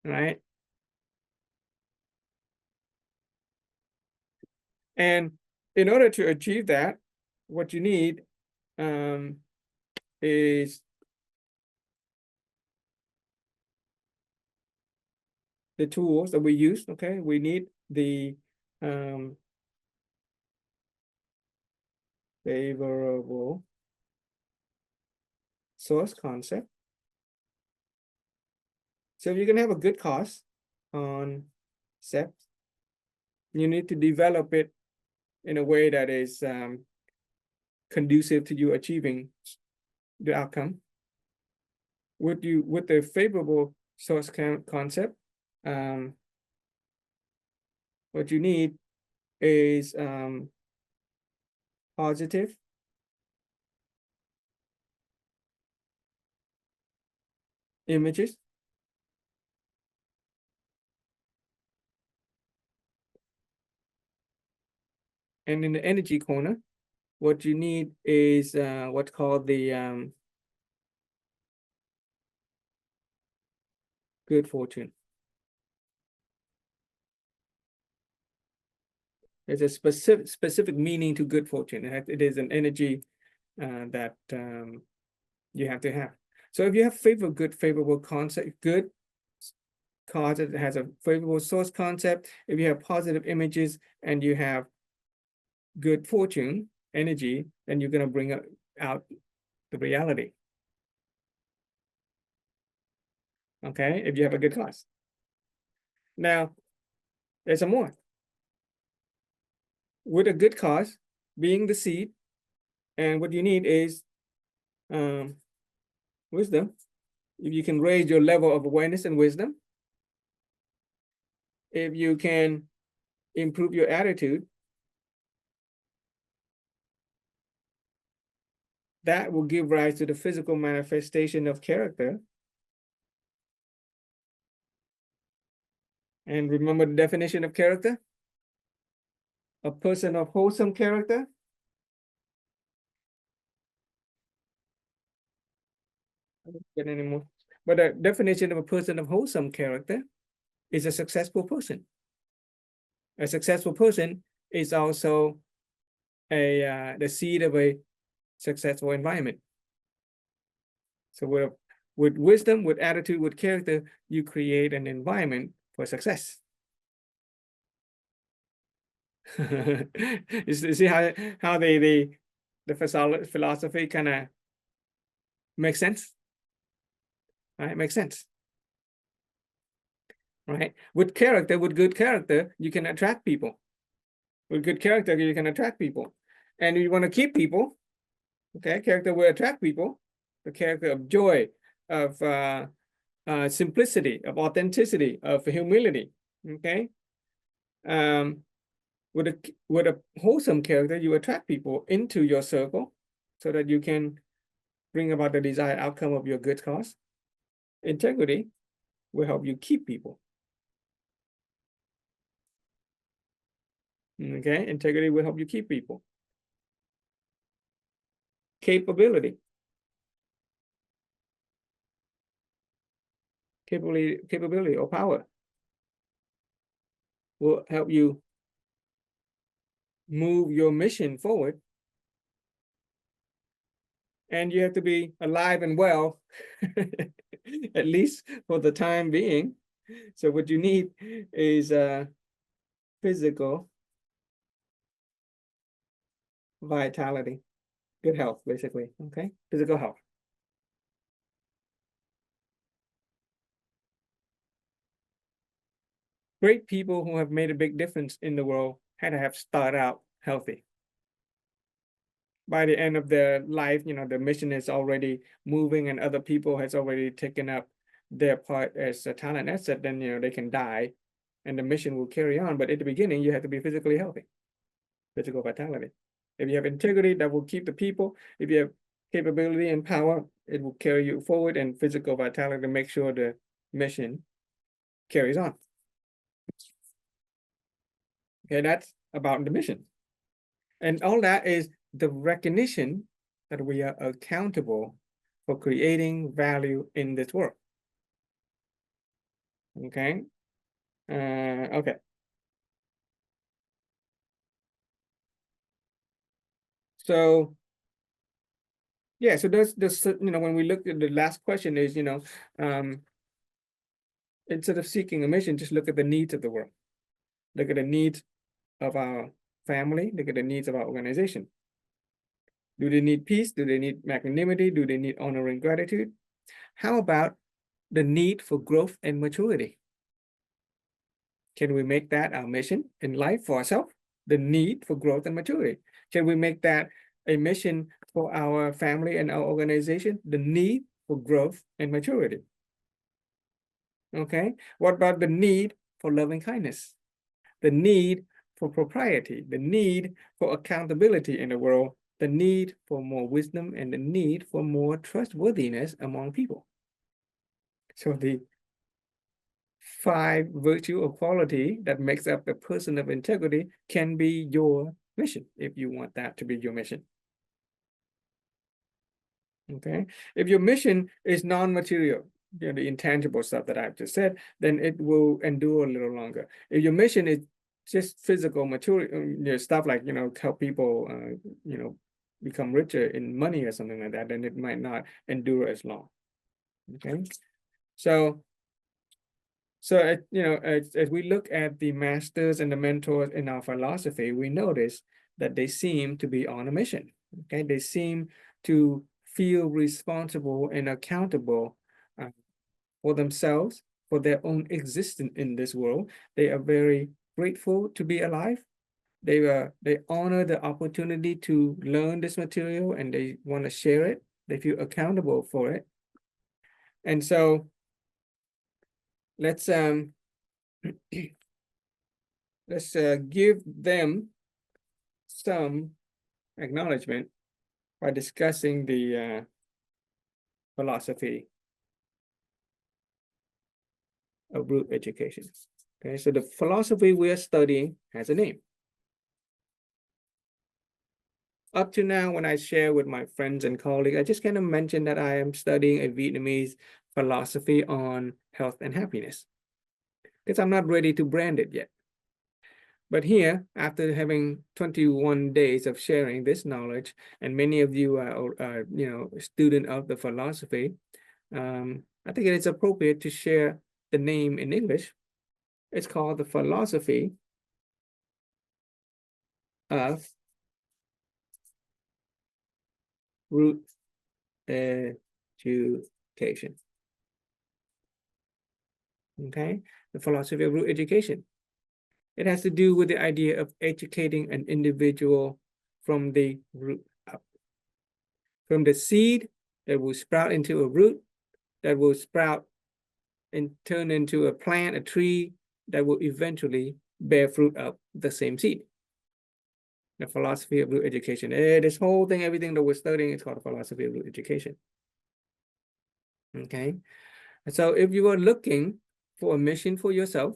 Right? And in order to achieve that, what you need is the tools that we use. Okay, we need the favorable source concept. So if you're gonna have a good cause concept, you need to develop it in a way that is conducive to you achieving the outcome. With the favorable source concept, what you need is positive images. And in the energy corner, what you need is what's called the good fortune. There's a specific meaning to good fortune. It is an energy that you have to have. So if you have favorable concept, good cause that has a favorable source concept, if you have positive images and you have good fortune energy, then you're going to bring out the reality. Okay, if you have a good cause. Now, there's some more. With a good cause being the seed, and what you need is wisdom. If you can raise your level of awareness and wisdom, if you can improve your attitude, that will give rise to the physical manifestation of character. And remember the definition of character? A person of wholesome character. I don't get any more. But the definition of a person of wholesome character is a successful person. A successful person is also the seed of a successful environment. So with wisdom, with attitude, with character, you create an environment for success. You see how the philosophy kind of makes sense, right? Makes sense, right? With character, with good character, you can attract people. With good character, you can attract people, and you want to keep people. Okay, character will attract people. The character of joy, of simplicity, of authenticity, of humility. Okay. With a wholesome character, you attract people into your circle so that you can bring about the desired outcome of your good cause. Integrity will help you keep people. Okay, integrity will help you keep people. Capability or power will help you move your mission forward. And you have to be alive and well, at least for the time being. So what you need is physical vitality, good health, basically. Okay, physical health. Great people who have made a big difference in the world had to have started out healthy. By the end of their life, the mission is already moving and other people has already taken up their part as a talent asset, then they can die and the mission will carry on. But at the beginning, you have to be physically healthy, physical vitality. If you have integrity, that will keep the people. If you have capability and power, it will carry you forward, and physical vitality to make sure the mission carries on. Okay, that's about the mission. And all that is the recognition that we are accountable for creating value in this world. Okay. Okay. So yeah, so there's this, when we look at the last question is, instead of seeking a mission, just look at the needs of the world. Look at the needs of our family, look at the needs of our organization. Do they need peace? Do they need magnanimity? Do they need honor and gratitude? How about the need for growth and maturity? Can we make that our mission in life for ourselves? The need for growth and maturity. Can we make that a mission for our family and our organization? The need for growth and maturity. Okay. What about the need for loving kindness? The need for propriety, the need for accountability in the world, the need for more wisdom, and the need for more trustworthiness among people. So the 5 virtue or quality that makes up a person of integrity can be your mission if you want that to be your mission. Okay, if your mission is non-material, the intangible stuff that I've just said, then it will endure a little longer. If your mission is just physical material stuff like help people become richer in money or something like that, then it might not endure as long. Okay, so as we look at the masters and the mentors in our philosophy, we notice that they seem to be on a mission. Okay, they seem to feel responsible and accountable for themselves, for their own existence in this world. They are very grateful to be alive. They honor the opportunity to learn this material and they want to share it. They feel accountable for it. And so let's give them some acknowledgement by discussing the philosophy of root education. Okay, so the philosophy we are studying has a name. Up to now, when I share with my friends and colleagues, I just kind of mention that I am studying a Vietnamese philosophy on health and happiness, because I'm not ready to brand it yet. But here, after having 21 days of sharing this knowledge, and many of you are student of the philosophy, I think it is appropriate to share the name in English. It's called the philosophy of root education. Okay, the philosophy of root education. It has to do with the idea of educating an individual from the root up. From the seed that will sprout into a root, that will sprout and turn into a plant, a tree that will eventually bear fruit of the same seed. The philosophy of root education. This whole thing, everything that we're studying is called the philosophy of root education. Okay. And so if you are looking for a mission for yourself,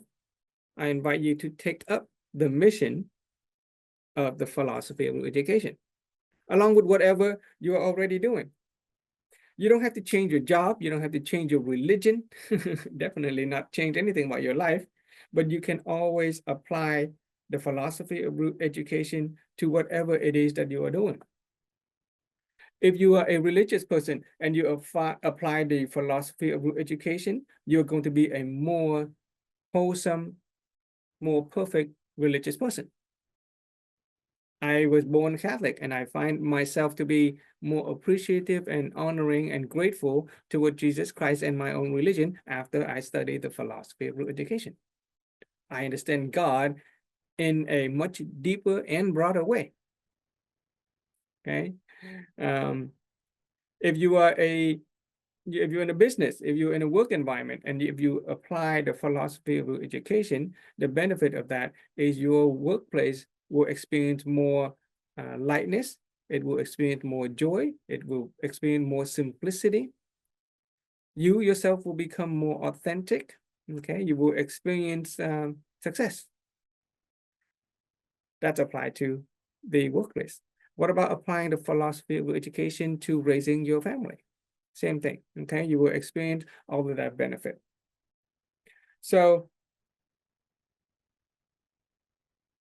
I invite you to take up the mission of the philosophy of root education, along with whatever you are already doing. You don't have to change your job. You don't have to change your religion. Definitely not change anything about your life, but you can always apply the philosophy of root education to whatever it is that you are doing. If you are a religious person and you apply the philosophy of root education, you're going to be a more wholesome, more perfect religious person. I was born Catholic, and I find myself to be more appreciative and honoring and grateful toward Jesus Christ and my own religion after I studied the philosophy of root education. I understand God in a much deeper and broader way. Okay. If you're in a business, if you're in a work environment, and if you apply the philosophy of root education, the benefit of that is your workplace will experience more lightness. It will experience more joy. It will experience more simplicity. You yourself will become more authentic. Okay, you will experience success. That's applied to the workplace. What about applying the philosophy of education to raising your family? Same thing, okay? You will experience all of that benefit. So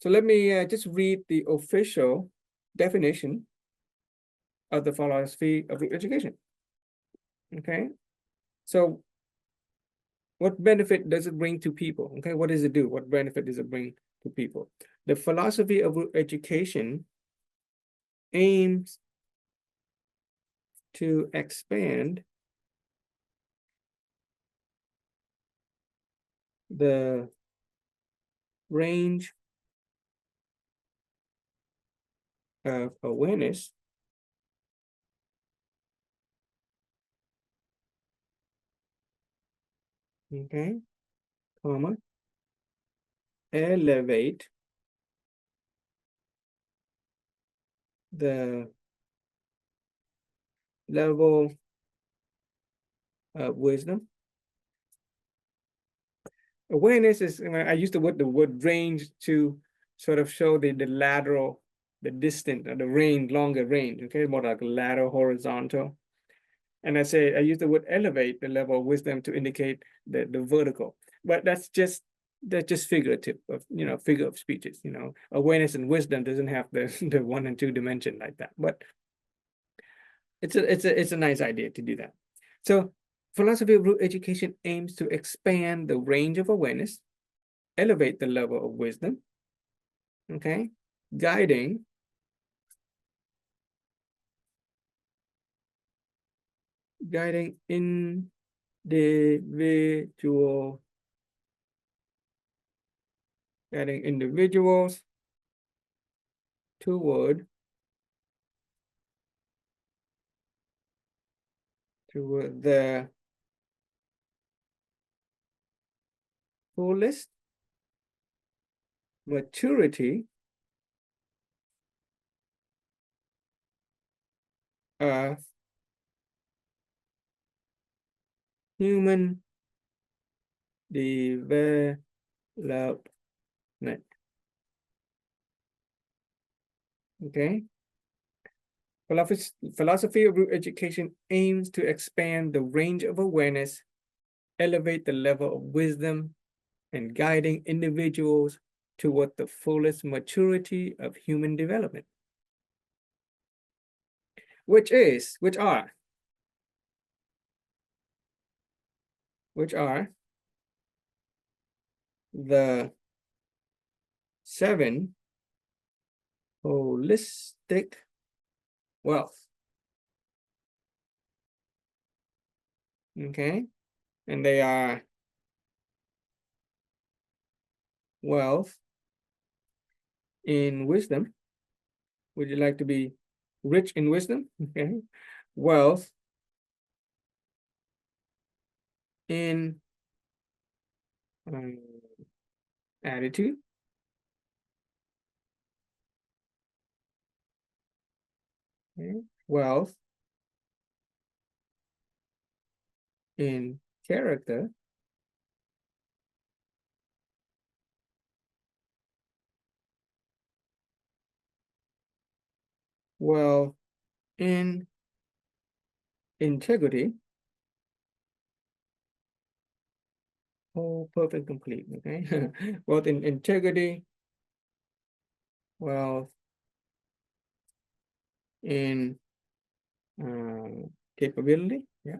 let me just read the official definition of the philosophy of education, okay? So what benefit does it bring to people, okay? What does it do? What benefit does it bring to people? The philosophy of education aims to expand the range of awareness okay, comma, elevate the level of wisdom. Awareness is, I use the word range to sort of show the lateral, the distant, or the range, longer range, okay, more like lateral, horizontal. And I use the word elevate, the level of wisdom, to indicate the vertical. But that's just figurative, of figure of speeches. Awareness and wisdom doesn't have the 1 and 2 dimension like that. But it's a nice idea to do that. So philosophy of root education aims to expand the range of awareness, elevate the level of wisdom, okay, guiding individuals toward the fullest maturity of human development. Okay. Philosophy of root education aims to expand the range of awareness, elevate the level of wisdom, and guiding individuals toward the fullest maturity of human development. Which are the 7 holistic wealth. Okay, and they are wealth in wisdom. Would you like to be rich in wisdom? Okay, wealth in attitude, okay, wealth in character, wealth in integrity. Oh, perfect, complete, okay? Wealth in integrity, wealth in capability, yeah,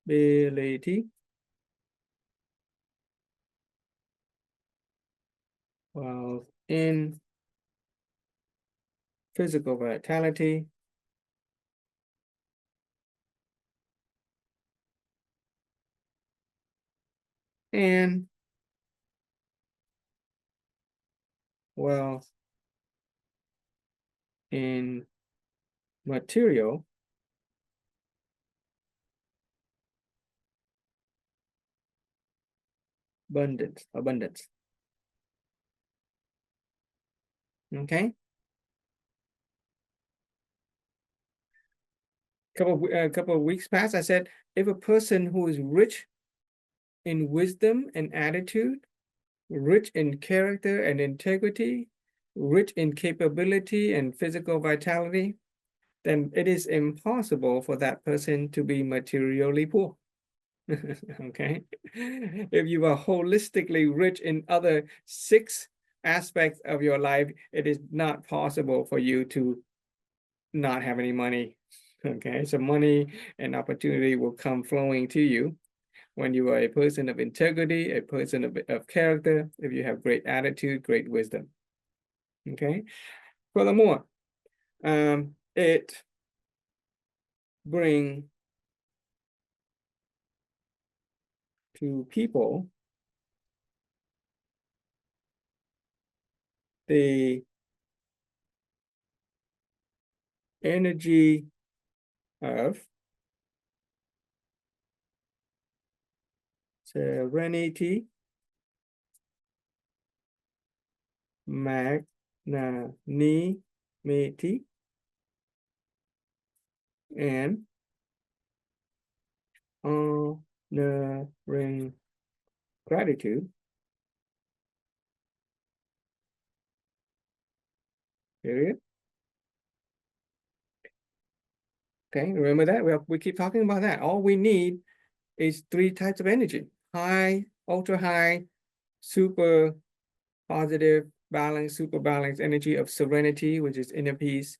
capability, wealth in physical vitality, and wealth in material abundance. Okay. Couple of weeks past, I said, if a person who is rich in wisdom and attitude, rich in character and integrity, rich in capability and physical vitality, then it is impossible for that person to be materially poor. Okay. If you are holistically rich in other 6 aspects of your life, it is not possible for you to not have any money. Okay, so money and opportunity will come flowing to you when you are a person of integrity, a person of character, if you have great attitude, great wisdom. Okay. Furthermore, it brings to people the energy of serenity, magnanimity, and honoring gratitude. Period. Okay, remember that? We keep talking about that. All we need is 3 types of energy: high, ultra high, super positive, balanced, super balanced energy of serenity, which is inner peace,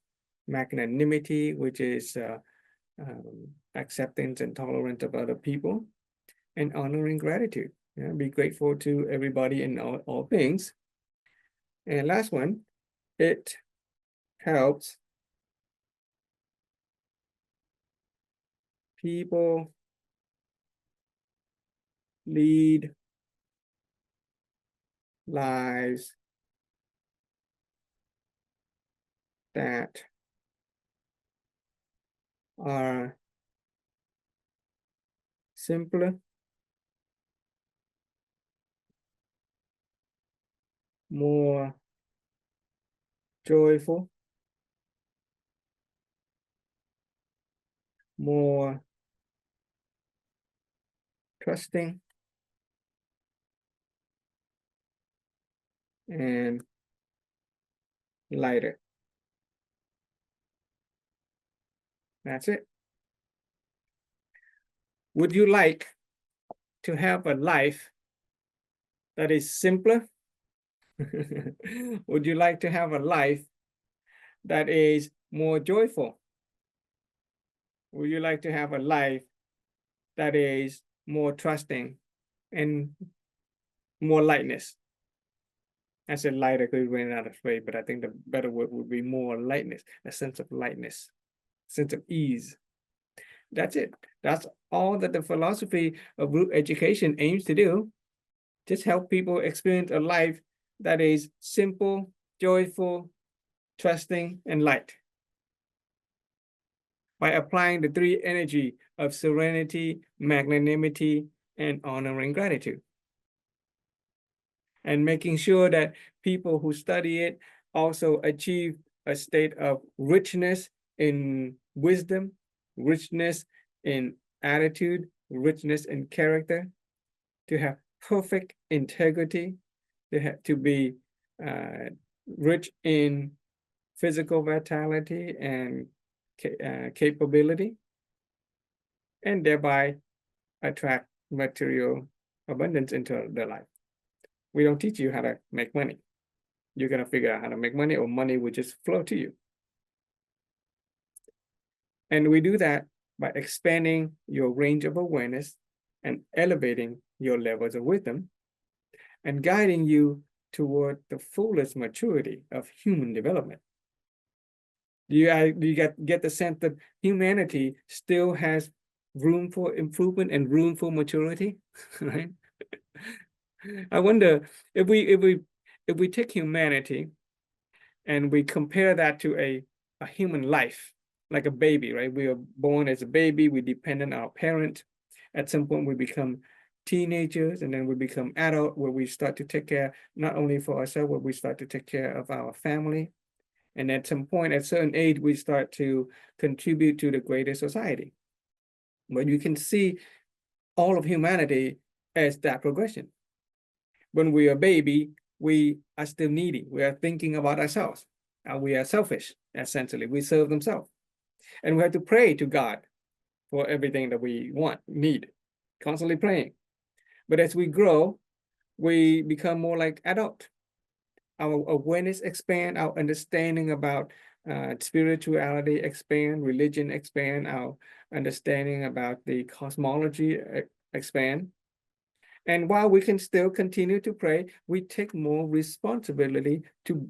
magnanimity, which is acceptance and tolerance of other people, and honoring gratitude. Yeah, be grateful to everybody and all things. And last one, it helps people lead lives that are simpler, more joyful, more trusting, and lighter. That's it. Would you like to have a life that is simpler? Would you like to have a life that is more joyful? Would you like to have a life that is more trusting and more lightness? I said lighter because we ran out of space, but I think the better word would be more lightness, a sense of lightness, sense of ease. That's it. That's all that the philosophy of root education aims to do. Just help people experience a life that is simple, joyful, trusting, and light. by applying the three energy of serenity, magnanimity, and honoring gratitude. And making sure that people who study it also achieve a state of richness in wisdom, richness in attitude, richness in character, to have perfect integrity, to be rich in physical vitality and capability, and thereby attract material abundance into their life. We don't teach you how to make money. You're going to figure out how to make money, or money will just flow to you. And we do that by expanding your range of awareness and elevating your levels of wisdom and guiding you toward the fullest maturity of human development. Do you get the sense that humanity still has room for improvement and room for maturity, right? I wonder if we take humanity and we compare that to a human life, like a baby, right? We are born as a baby, we depend on our parent. At some point we become teenagers, and then we become adult, where we start to take care not only for ourselves, but we start to take care of our family. And at some point, at a certain age, we start to contribute to the greater society. But you can see all of humanity as that progression. When we are a baby, we are still needy. We are thinking about ourselves. We are selfish, essentially. We serve themselves. And we have to pray to God for everything that we want, need, constantly praying. But as we grow, we become more like adult. Our awareness expand, our understanding about spirituality expand, religion expand, our understanding about the cosmology expand. And while we can still continue to pray, we take more responsibility to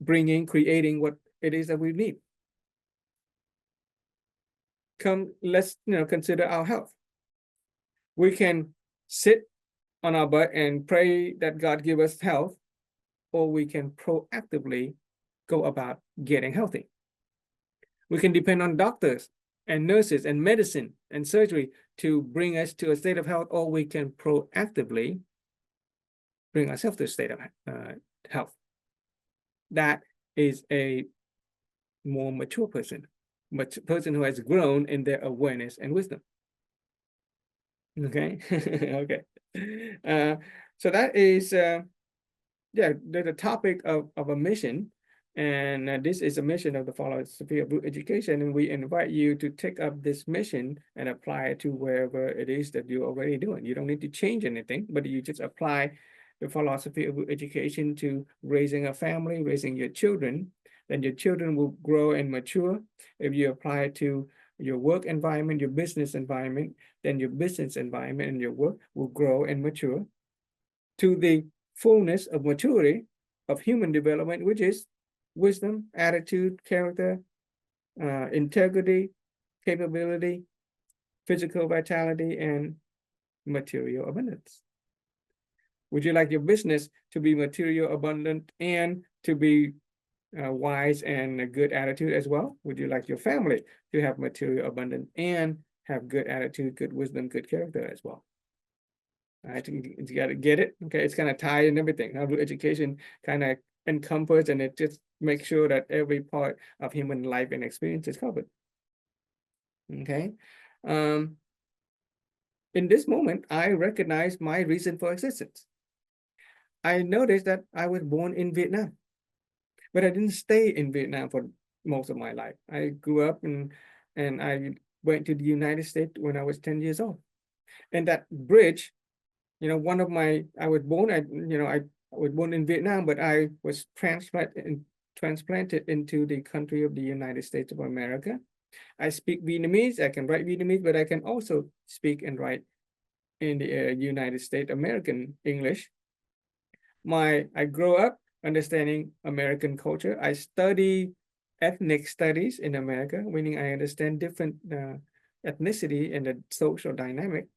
creating what it is that we need. Let's consider our health. We can sit on our butt and pray that God give us health, or we can proactively go about getting healthy. We can depend on doctors and nurses and medicine and surgery to bring us to a state of health, or we can proactively bring ourselves to a state of health. That is a more mature person, person who has grown in their awareness and wisdom. Okay, okay. So that is, the topic of a mission. And this is a mission of the philosophy of root education, and we invite you to take up this mission and apply it to wherever it is that you're already doing. You don't need to change anything, but you just apply the philosophy of root education to raising a family, raising your children. Then your children will grow and mature. If you apply it to your work environment, your business environment, then your business environment and your work will grow and mature to the fullness of maturity of human development, which is wisdom, attitude, character, integrity, capability, physical vitality, and material abundance. Would you like your business to be material abundant and to be wise and a good attitude as well? Would you like your family to have material abundance and have good attitude, good wisdom, good character as well? I think you got to get it. Okay, it's kind of tied in everything. How education kind of encompass, and it just makes sure that every part of human life and experience is covered. Okay. In this moment, I recognize my reason for existence. I noticed that I was born in Vietnam, but I didn't stay in Vietnam for most of my life. I grew up and I went to the United States when I was 10 years old. And that bridge, I was born in Vietnam, but I was transplanted into the country of the United States of America. I speak Vietnamese, I can write Vietnamese, but I can also speak and write in the United States American English. I grew up understanding American culture. I study ethnic studies in America, meaning I understand different ethnicity and the social dynamic.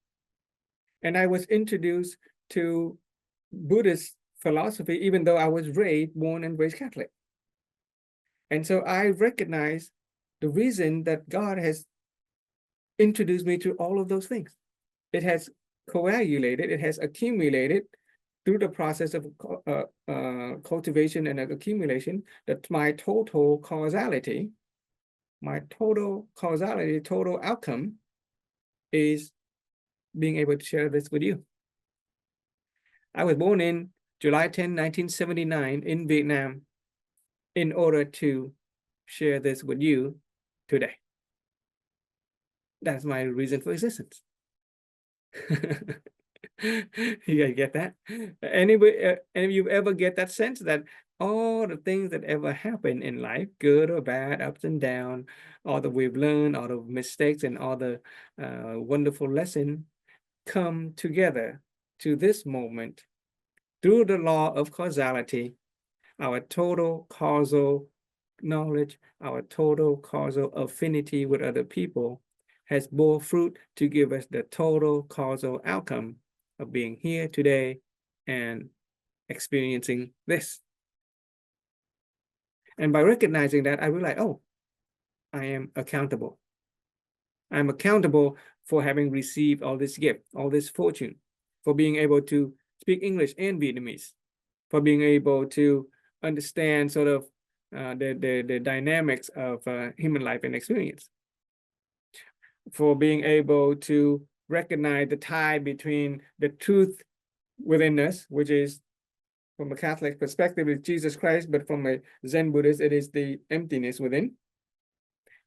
And I was introduced to Buddhist philosophy, even though I was born and raised Catholic. And so I recognize the reason that God has introduced me to all of those things. It has coagulated, it has accumulated through the process of cultivation and accumulation, that my total causality, total outcome is being able to share this with you. I was born in July 10, 1979 in Vietnam in order to share this with you today. That's my reason for existence. You guys get that? Anybody, any of you ever get that sense that all the things that ever happen in life, good or bad, ups and downs, all that we've learned, all the mistakes and all the wonderful lessons come together to this moment through the law of causality, our total causal knowledge, our total causal affinity with other people has bore fruit to give us the total causal outcome of being here today and experiencing this. And by recognizing that, I realize, oh, I am accountable. I'm accountable for having received all this gift, all this fortune, for being able to speak English and Vietnamese, for being able to understand sort of the dynamics of human life and experience, for being able to recognize the tie between the truth within us, which is, from a Catholic perspective, is Jesus Christ, but from a Zen Buddhist, it is the emptiness within.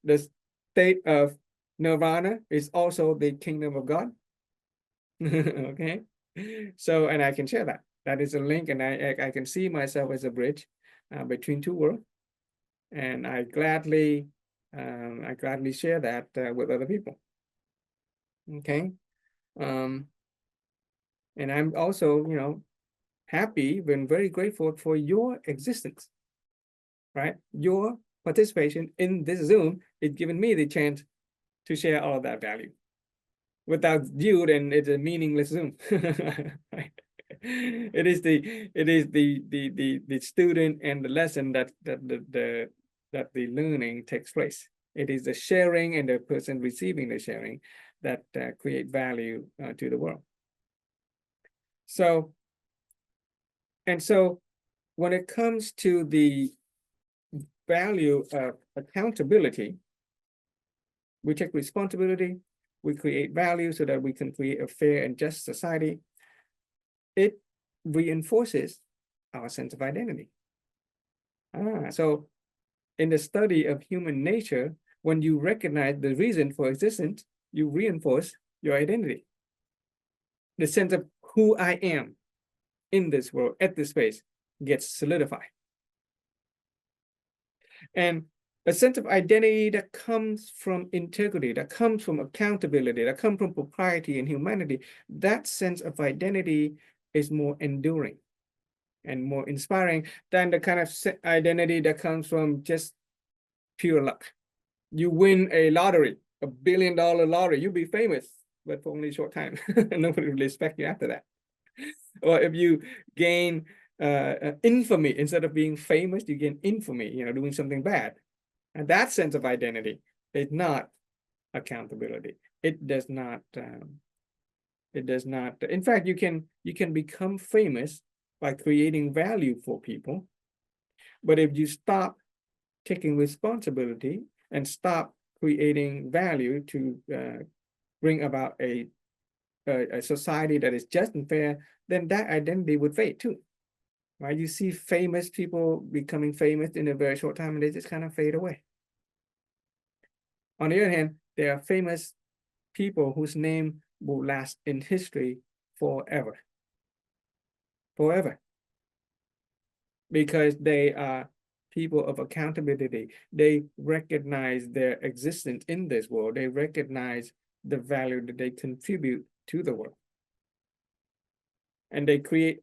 The state of nirvana is also the kingdom of God. Okay, so, and I can share that. That is a link, and I can see myself as a bridge between two worlds, and I gladly share that with other people. Okay, and I'm also, you know, happy and very grateful for your existence, right? Your participation in this Zoom is giving me the chance to share all of that value. Without you, then it's a meaningless Zoom. Right? It is the student and the lesson that the learning takes place. It is the sharing and the person receiving the sharing that create value to the world. So, and so when it comes to the value of accountability, we take responsibility, we create value so that we can create a fair and just society. It reinforces our sense of identity. So in the study of human nature, when you recognize the reason for existence, you reinforce your identity. The sense of who I am in this world, at this space, gets solidified. And a sense of identity that comes from integrity, that comes from accountability, that comes from propriety and humanity, that sense of identity is more enduring and more inspiring than the kind of identity that comes from just pure luck. You win a lottery, $1 billion lottery, you'll be famous, but for only a short time. Nobody will respect you after that. Or if you gain infamy, instead of being famous, you gain infamy, you know, doing something bad. And that sense of identity is not accountability. It does not. In fact, you can become famous by creating value for people. But if you stop taking responsibility and stop creating value to bring about a society that is just and fair, then that identity would fade too. Right? You see famous people becoming famous in a very short time, and they just kind of fade away. On the other hand, there are famous people whose name will last in history forever. Forever. Because they are people of accountability. They recognize their existence in this world. They recognize the value that they contribute to the world. And they create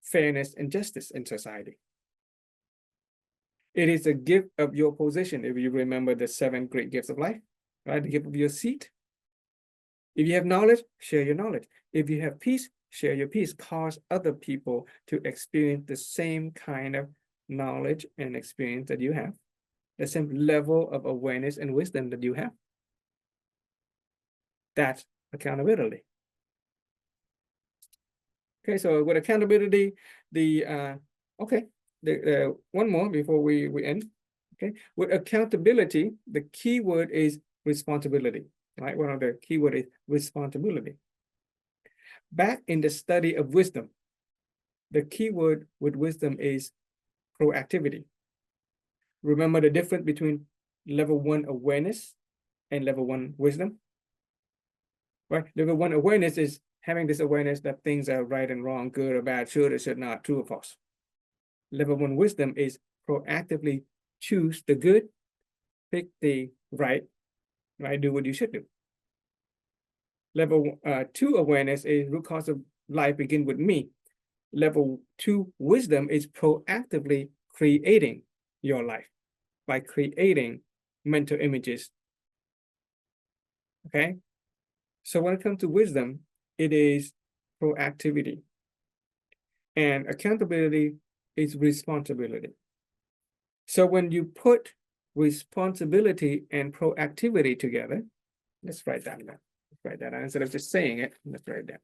fairness and justice in society. It is a gift of your position, if you remember the 7 great gifts of life, right? The gift of your seat. If you have knowledge, share your knowledge. If you have peace, share your peace. Cause other people to experience the same kind of knowledge and experience that you have, the same level of awareness and wisdom that you have. That's accountability. Okay, so with accountability, one more before we end. Okay, with accountability, the key word is responsibility. Right, one of the key word is responsibility. Back in the study of wisdom, the key word with wisdom is proactivity. Remember the difference between level 1 awareness and level 1 wisdom? Right, level 1 awareness is having this awareness that things are right and wrong, good or bad, should or should not, true or false. Level 1 wisdom is proactively choose the good, pick the right, do what you should do. Level 2 awareness is root cause of life begin with me. Level 2 wisdom is proactively creating your life by creating mental images. Okay, so when it comes to wisdom, it is proactivity, and accountability is responsibility. So when you put responsibility and proactivity together, let's write that down. Let's write that down instead of just saying it. Let's write it down.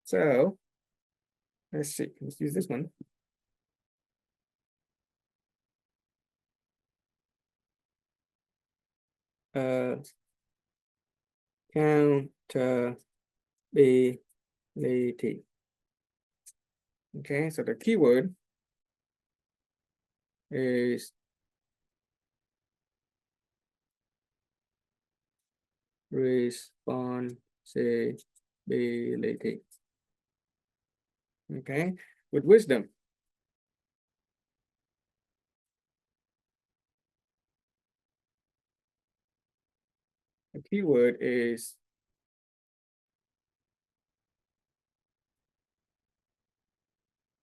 So let's see. Let's use this one. Accountability. Okay, so the keyword is responsibility. Okay, with wisdom. The keyword is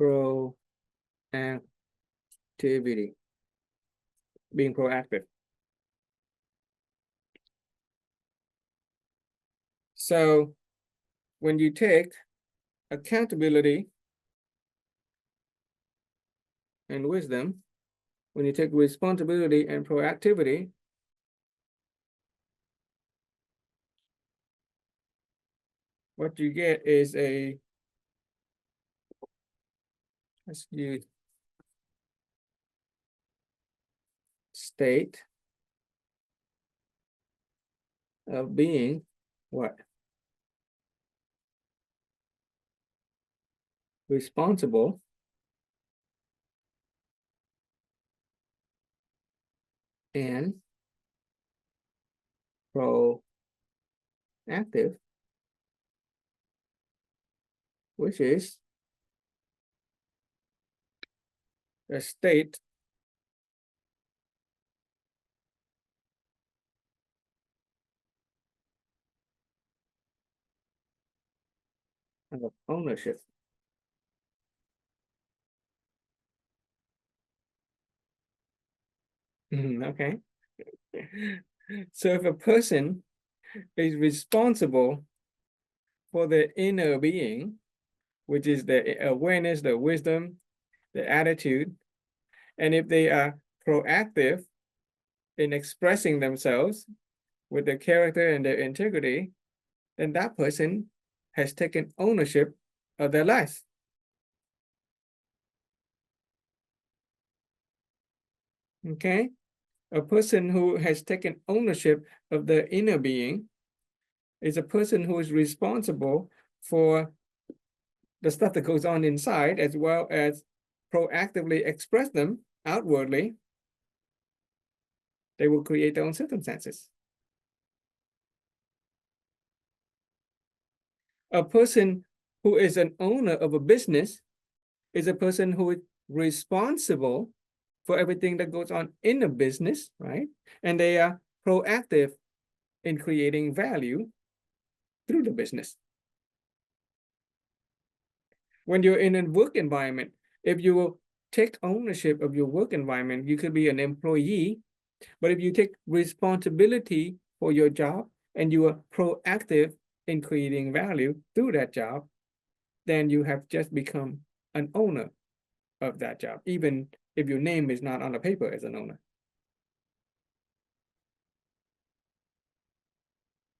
proactivity, being proactive. So when you take accountability and wisdom, when you take responsibility and proactivity, what you get is let's use state of being what? Responsible and proactive, which is a state of ownership. Okay. So if a person is responsible for the inner being, which is the awareness, the wisdom, the attitude, and if they are proactive in expressing themselves with their character and their integrity, then that person has taken ownership of their life. Okay, a person who has taken ownership of their inner being is a person who is responsible for the stuff that goes on inside, as well as proactively express them outwardly. They will create their own circumstances. A person who is an owner of a business is a person who is responsible for everything that goes on in a business, right? And they are proactive in creating value through the business. When you're in a work environment, if you will take ownership of your work environment, you could be an employee, but if you take responsibility for your job and you are proactive in creating value through that job, then you have just become an owner of that job, even if your name is not on the paper as an owner.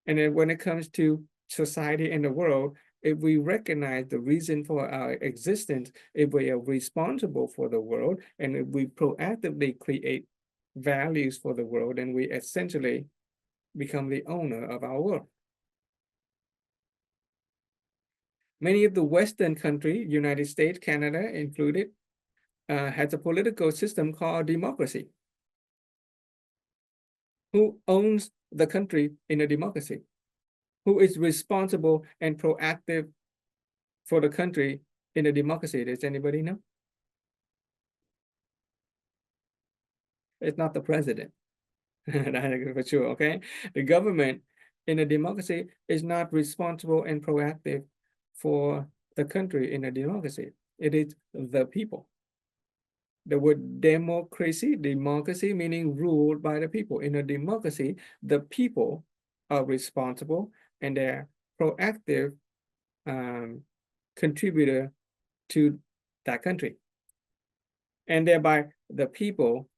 And then when it comes to society and the world, if we recognize the reason for our existence, if we are responsible for the world, and if we proactively create values for the world, then we essentially become the owner of our world. Many of the Western countries, United States, Canada included, has a political system called democracy. Who owns the country in a democracy? Who is responsible and proactive for the country in a democracy? Does anybody know? It's not the president. That's for sure, okay? The government in a democracy is not responsible and proactive for the country in a democracy. It is the people. The word democracy meaning ruled by the people. In a democracy, the people are responsible and they're proactive contributor to that country. And thereby the people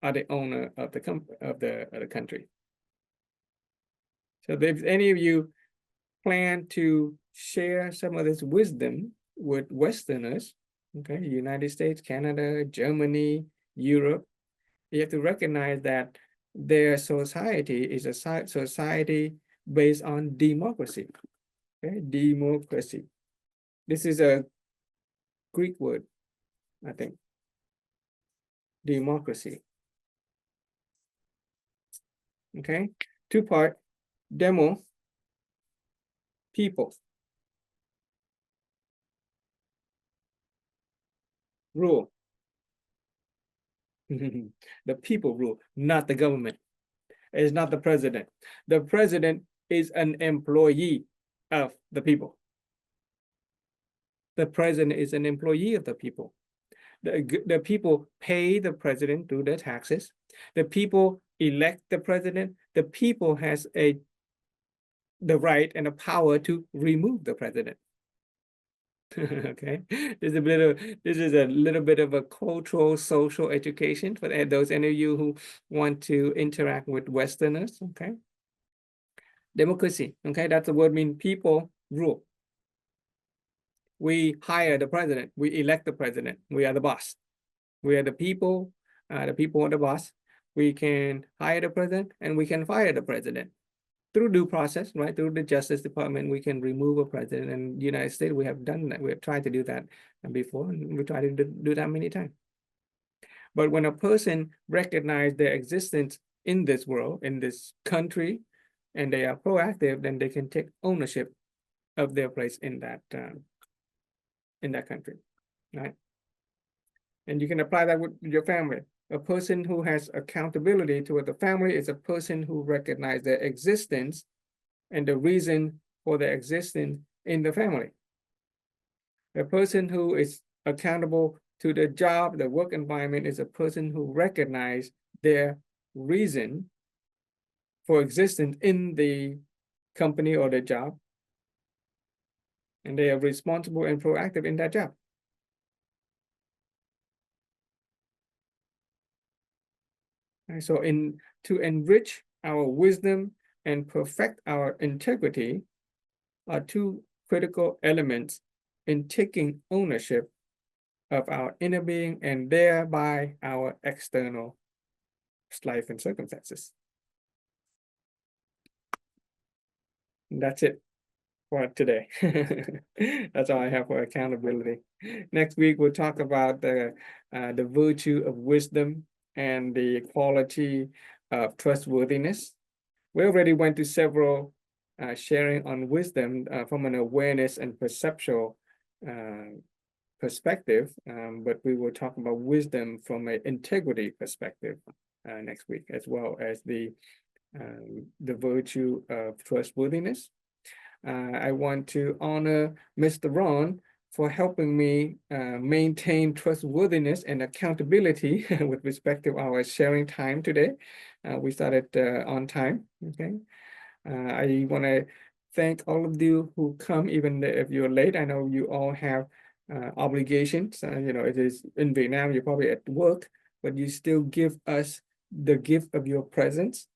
are the owner of the country. So if any of you plan to share some of this wisdom with Westerners, okay, United States, Canada, Germany, Europe, you have to recognize that their society is a society based on democracy. Okay, democracy. This is a Greek word, I think. Democracy. Okay, two-part. Demo, people. Rule. The people rule, not the government. It's not the president. The president is an employee of the people. The president is an employee of the people. The people pay the president through their taxes. The people elect the president. The people has the right and the power to remove the president. Okay, this is a little bit of a cultural, social education for those any of you who want to interact with Westerners. Okay, democracy. Okay, that's the word mean people rule. We hire the president. We elect the president. We are the boss. We are the people. The people are the boss. We can hire the president and we can fire the president. Through due process, right? Through the Justice Department, we can remove a president. In the United States, we have done that. We have tried to do that before, and we try to do that many times. But when a person recognizes their existence in this world, in this country, and they are proactive, then they can take ownership of their place in that country, right? And you can apply that with your family. A person who has accountability toward the family is a person who recognizes their existence and the reason for their existence in the family. A person who is accountable to the job, the work environment, is a person who recognizes their reason for existence in the company or the job, and they are responsible and proactive in that job. And so to enrich our wisdom and perfect our integrity are two critical elements in taking ownership of our inner being and thereby our external life and circumstances. And that's it for today. That's all I have for accountability. Next week, we'll talk about the virtue of wisdom and the quality of trustworthiness. We already went to several sharing on wisdom from an awareness and perceptual perspective, but we will talk about wisdom from an integrity perspective next week, as well as the virtue of trustworthiness. I want to honor Mr. Ron for helping me maintain trustworthiness and accountability with respect to our sharing time today. We started on time, okay? I want to thank all of you who come, even if you're late. I know you all have obligations. You know, it is in Vietnam, you're probably at work, but you still give us the gift of your presence.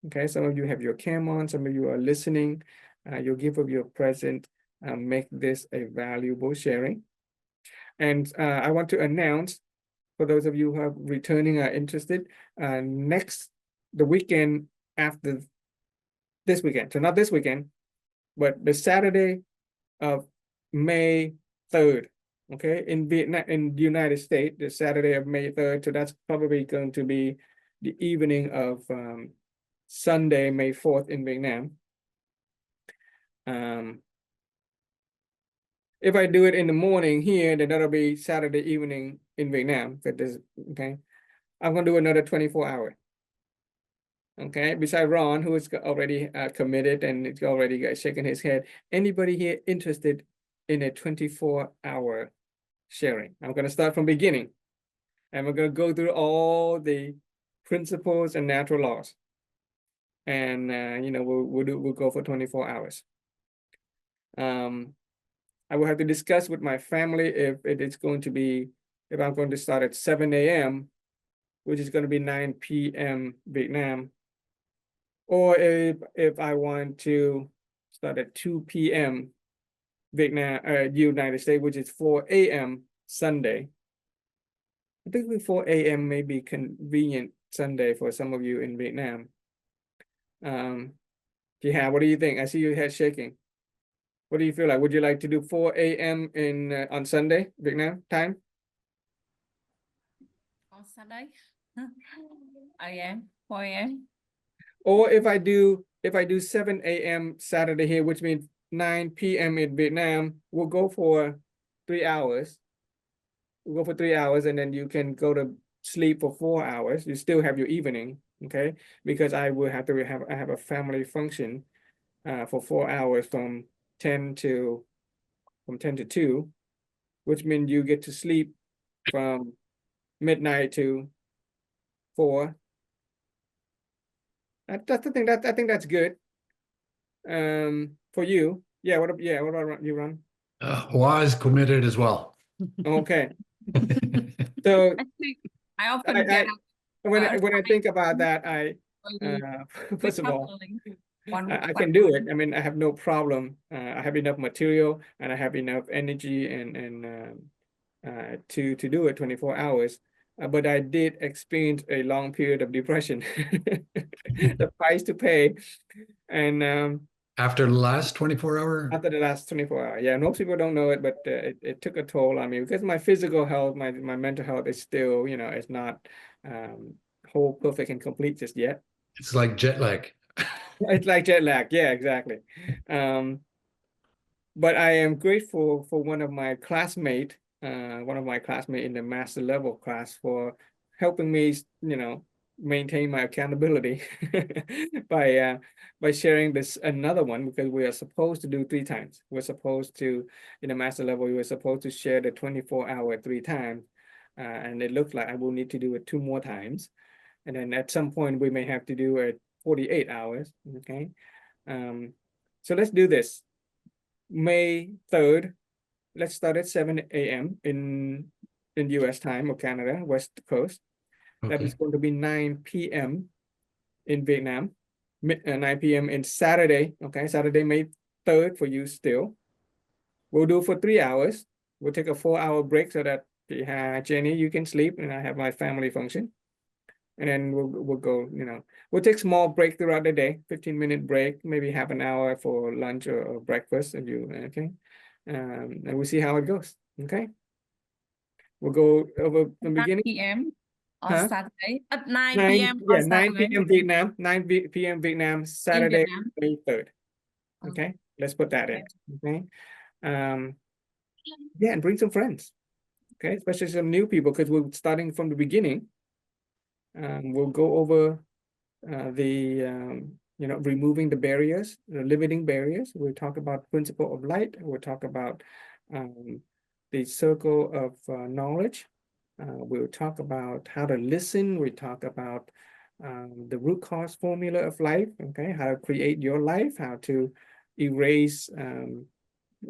Okay, some of you have your cam on, some of you are listening. You'll give of your present, make this a valuable sharing. And I want to announce, for those of you who are returning are interested, the weekend after this weekend, so not this weekend, but the Saturday of May 3rd, okay, in Vietnam, in the United States, the Saturday of May 3rd, so that's probably going to be the evening of Sunday, May 4th in Vietnam. If I do it in the morning here, then that'll be Saturday evening in Vietnam. Okay, I'm gonna do another 24-hour. Okay, besides Ron, who is already committed and it's already shaking his head. Anybody here interested in a 24-hour sharing? I'm gonna start from beginning, and we're gonna go through all the principles and natural laws. And we'll go for 24 hours. I will have to discuss with my family if I'm going to start at 7 a.m., which is going to be 9 p.m. Vietnam, or if I want to start at 2 p.m. Vietnam, United States, which is 4 a.m. Sunday. I think 4 a.m. may be convenient Sunday for some of you in Vietnam. Yeah, what do you think? I see your head shaking. What do you feel like? Would you like to do 4 a.m. in on Sunday, Vietnam time? On Sunday? A.M., 4 a.m. Or if I do 7 a.m. Saturday here, which means 9 p.m. in Vietnam, we'll go for 3 hours. We'll go for 3 hours, and then you can go to sleep for 4 hours. You still have your evening, okay? Because I will have to have a family function for 4 hours from 10 to 2, which means you get to sleep from midnight to 4. That's the thing. I think that's good. For you, yeah. What about you, Ron? Hua is committed as well. Okay, so I often get up when I think about that, first of all, I can do it. I mean, I have no problem. I have enough material and I have enough energy and to do it 24 hours. But I did experience a long period of depression, the price to pay, and After the last 24-hour? after the last 24 hours. Yeah, most people don't know it, but it took a toll on me because my physical health, my mental health is still, it's not whole, perfect, and complete just yet. It's like jet lag. It's like jet lag. Yeah, exactly. But I am grateful for one of my classmates in the master level class for helping me, maintain my accountability by sharing this another one, because we are supposed to do 3 times. We're supposed to, in the master level, we were supposed to share the 24-hour 3 times. And it looks like I will need to do it 2 more times. And then at some point we may have to do it 48 hours. Okay. So let's do this. May 3rd, let's start at 7 a.m. in US time or Canada, West Coast. That is going to be 9 p.m. in Vietnam, 9 p.m. in Saturday. Okay, Saturday, May 3rd for you still. We'll do for 3 hours. We'll take a 4-hour break so that Jenny, you can sleep and I have my family function. And then we'll go, we'll take small break throughout the day, 15-minute break, maybe half an hour for lunch or breakfast if you, okay? And we'll see how it goes, okay? We'll go over the 9 beginning. p.m. on Huh? Saturday. At 9 9 p.m. Yeah, on 9 Saturday. p.m. Vietnam, 9 p.m. Vietnam, Saturday, Vietnam. May 3rd. Okay, let's put that in, okay? Yeah, and bring some friends, okay? Especially some new people, because we're starting from the beginning. We'll go over removing the barriers, the limiting barriers. We'll talk about principle of light. We'll talk about the circle of knowledge. We'll talk about how to listen. We talk about the root cause formula of life. Okay, how to create your life, how to erase,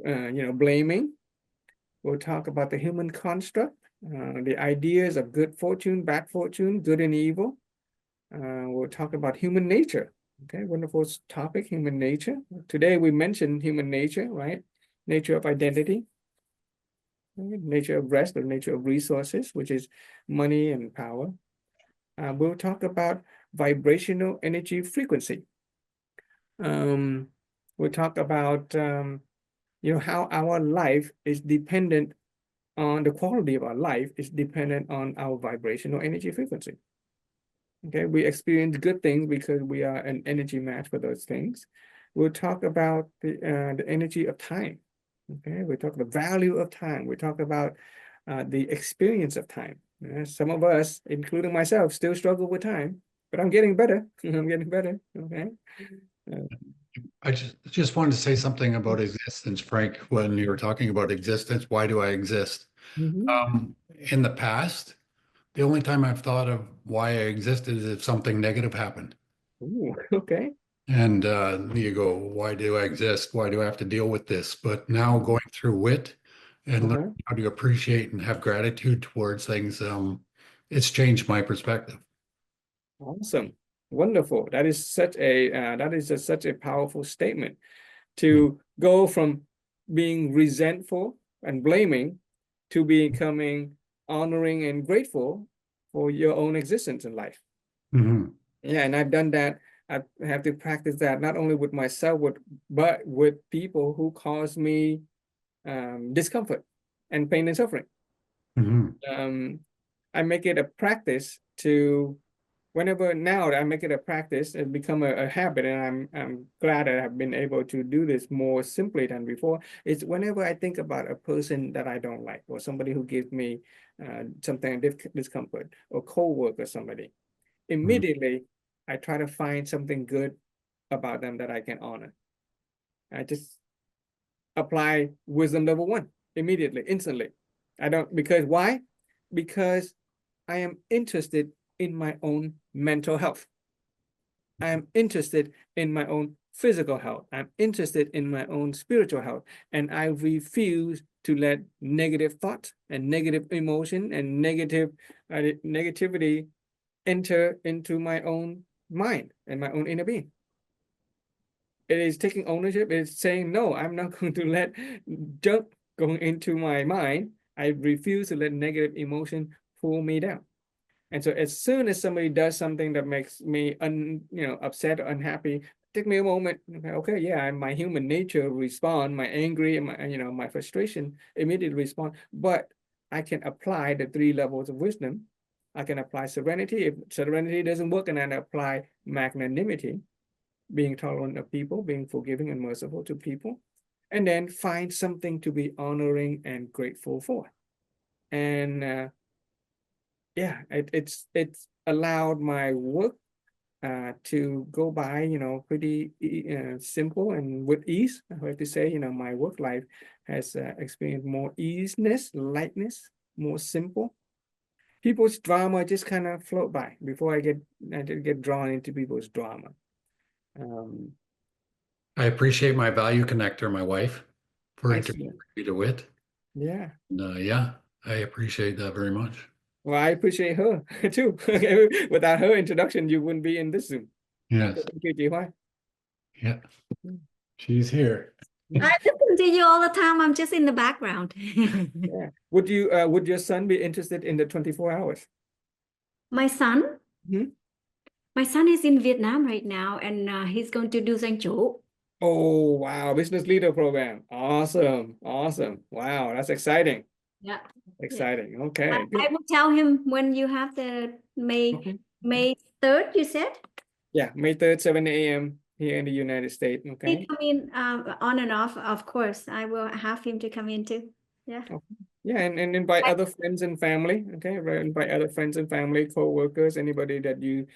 blaming. We'll talk about the human construct, the ideas of good fortune, bad fortune, good and evil. We'll talk about human nature. Okay, wonderful topic, human nature. Today we mentioned human nature, right? Nature of identity, right? Nature of rest, or nature of resources, which is money and power. We'll talk about vibrational energy frequency. We'll talk about how our life is dependent on the quality of our life is dependent on our vibrational energy frequency. Okay, we experience good things because we are an energy match for those things. We'll talk about the energy of time. Okay, we talk the value of time. We talk about the experience of time. Some of us, including myself, still struggle with time, but I'm getting better. I'm getting better. Okay. I just wanted to say something about existence, Frank, when you were talking about existence. Why do I exist? Mhm. In the past, the only time I've thought of why I existed is if something negative happened. Ooh, okay. And you go, why do I exist? Why do I have to deal with this? But now going through it and Uh-huh. learning how to appreciate and have gratitude towards things, it's changed my perspective. Awesome. Wonderful. That is such a powerful statement, to go from being resentful and blaming to becoming honoring and grateful for your own existence in life. Mhm. Yeah, and I've done that. I have to practice that not only with myself, but with people who cause me discomfort and pain and suffering. Mhm. I make it a practice to, whenever now I make it a practice, it become a habit, and I'm glad that I've been able to do this more simply than before. It's whenever I think about a person that I don't like, or somebody who gives me something discomfort, or co-worker, somebody, immediately I try to find something good about them that I can honor. I just apply wisdom level 1 immediately, instantly. I don't, because why? Because I am interested in my own mental health. I am interested in my own physical health. I'm interested in my own spiritual health. And I refuse to let negative thoughts and negative emotion and negativity enter into my own mind and my own inner being. It is taking ownership. It's saying, no, I'm not going to let junk go into my mind. I refuse to let negative emotion pull me down. And so as soon as somebody does something that makes me upset or unhappy, take me a moment. Okay, yeah, my human nature respond, my angry and my frustration immediately respond. But I can apply the 3 levels of wisdom. I can apply serenity. If serenity doesn't work, and then apply magnanimity, being tolerant of people, being forgiving and merciful to people, and then find something to be honoring and grateful for. And yeah, it's allowed my work to go by, pretty simple and with ease. I have to say, my work life has experienced more easiness, lightness, more simple. People's drama just kind of float by before I get drawn into people's drama. I appreciate my value connector, my wife, for Excellent. introducing me to it. Yeah. Yeah, I appreciate that very much. Well, I appreciate her too. Without her introduction, you wouldn't be in this Zoom. Yes. Thank you, Ji-Hwan. Yeah. She's here. I listen to you all the time. I'm just in the background. Yeah. Would your son be interested in the 24 hours? My son? Mhm. My son is in Vietnam right now, and he's going to do Danh Chủ. Oh, wow. Business leader program. Awesome. Awesome. Wow. That's exciting. Yeah. Exciting. Okay. I will tell him when you have the Okay. May 3rd, you said? Yeah. May 3rd, 7 a.m. here in the United States. He Okay. come in on and off, of course. I will have him to come in too. Yeah. Okay. Yeah, and invite other friends and family. Okay. Right. Invite other friends and family, co-workers, anybody that you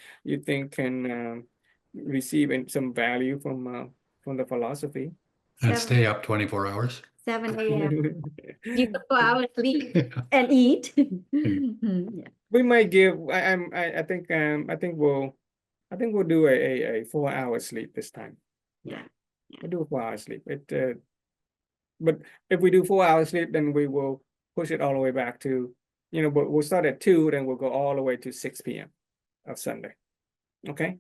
think can receive some value from the philosophy. And stay up 24 hours. 7 a.m. You go hours sleep and eat. Yeah. We might give. I think we'll do a 4-hour sleep this time. Yeah. We'll do a 4-hour sleep. But if we do 4 hours sleep, then we will push it all the way back to, but we'll start at 2, then we'll go all the way to 6 p.m. of Sunday. Okay.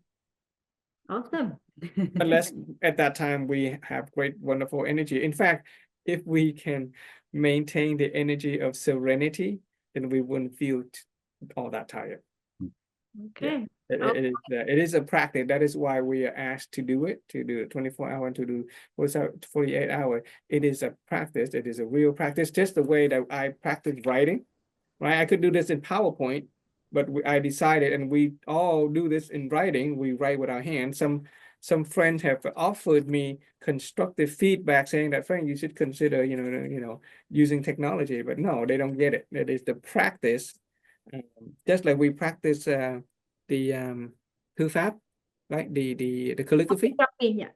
Awesome. Unless at that time we have great, wonderful energy. In fact, if we can maintain the energy of serenity, then we wouldn't feel all that tired. Okay. It is a practice. That is why we are asked to do it, 24-hour and to do 48-hour. It is a practice. It is a real practice, just the way that I practice writing, right? I could do this in PowerPoint, but I decided, and we all do this in writing. We write with our hands. Some friends have offered me constructive feedback saying that, Frank, you should consider, using technology, but no, they don't get it. It is the practice. Just like we practice the thư pháp, right? The calligraphy. Yeah.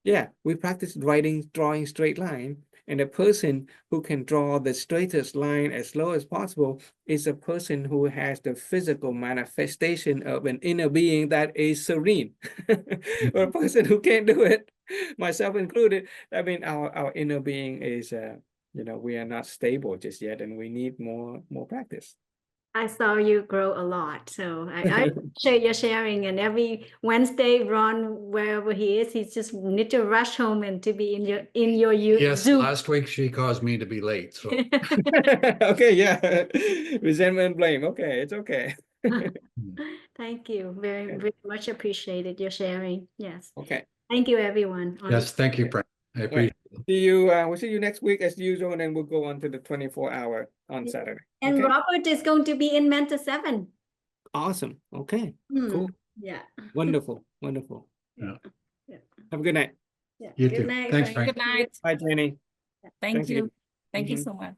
Yeah, we practice drawing straight line, and a person who can draw the straightest line as slow as possible is a person who has the physical manifestation of an inner being that is serene. Or a person who can't do it, myself included, I mean, our inner being is, we are not stable just yet, and we need more practice. I saw you grow a lot, so I appreciate your sharing. And every Wednesday, Ron, wherever he is, he just need to rush home and to be in your Yes, Zoom. last week she caused me to be late, so. Okay, yeah. Resentment and blame. Okay, it's okay. Thank you. Very, very much appreciated your sharing. Yes. Okay. Thank you, everyone. Yes, thank you, Frank. I appreciate it. See you. We'll see you next week as usual, and then we'll go on to the 24-hour on Saturday. And Okay? Robert is going to be in Mentor 7. Awesome. Okay. Hmm. Cool. Yeah. Wonderful. Wonderful. Yeah. Yeah. Have a good night. Yeah. You Good too. night, Thanks, Frank. Good night. Bye, Jenny. Thank Thank you. you. Thank you Mhm. so much.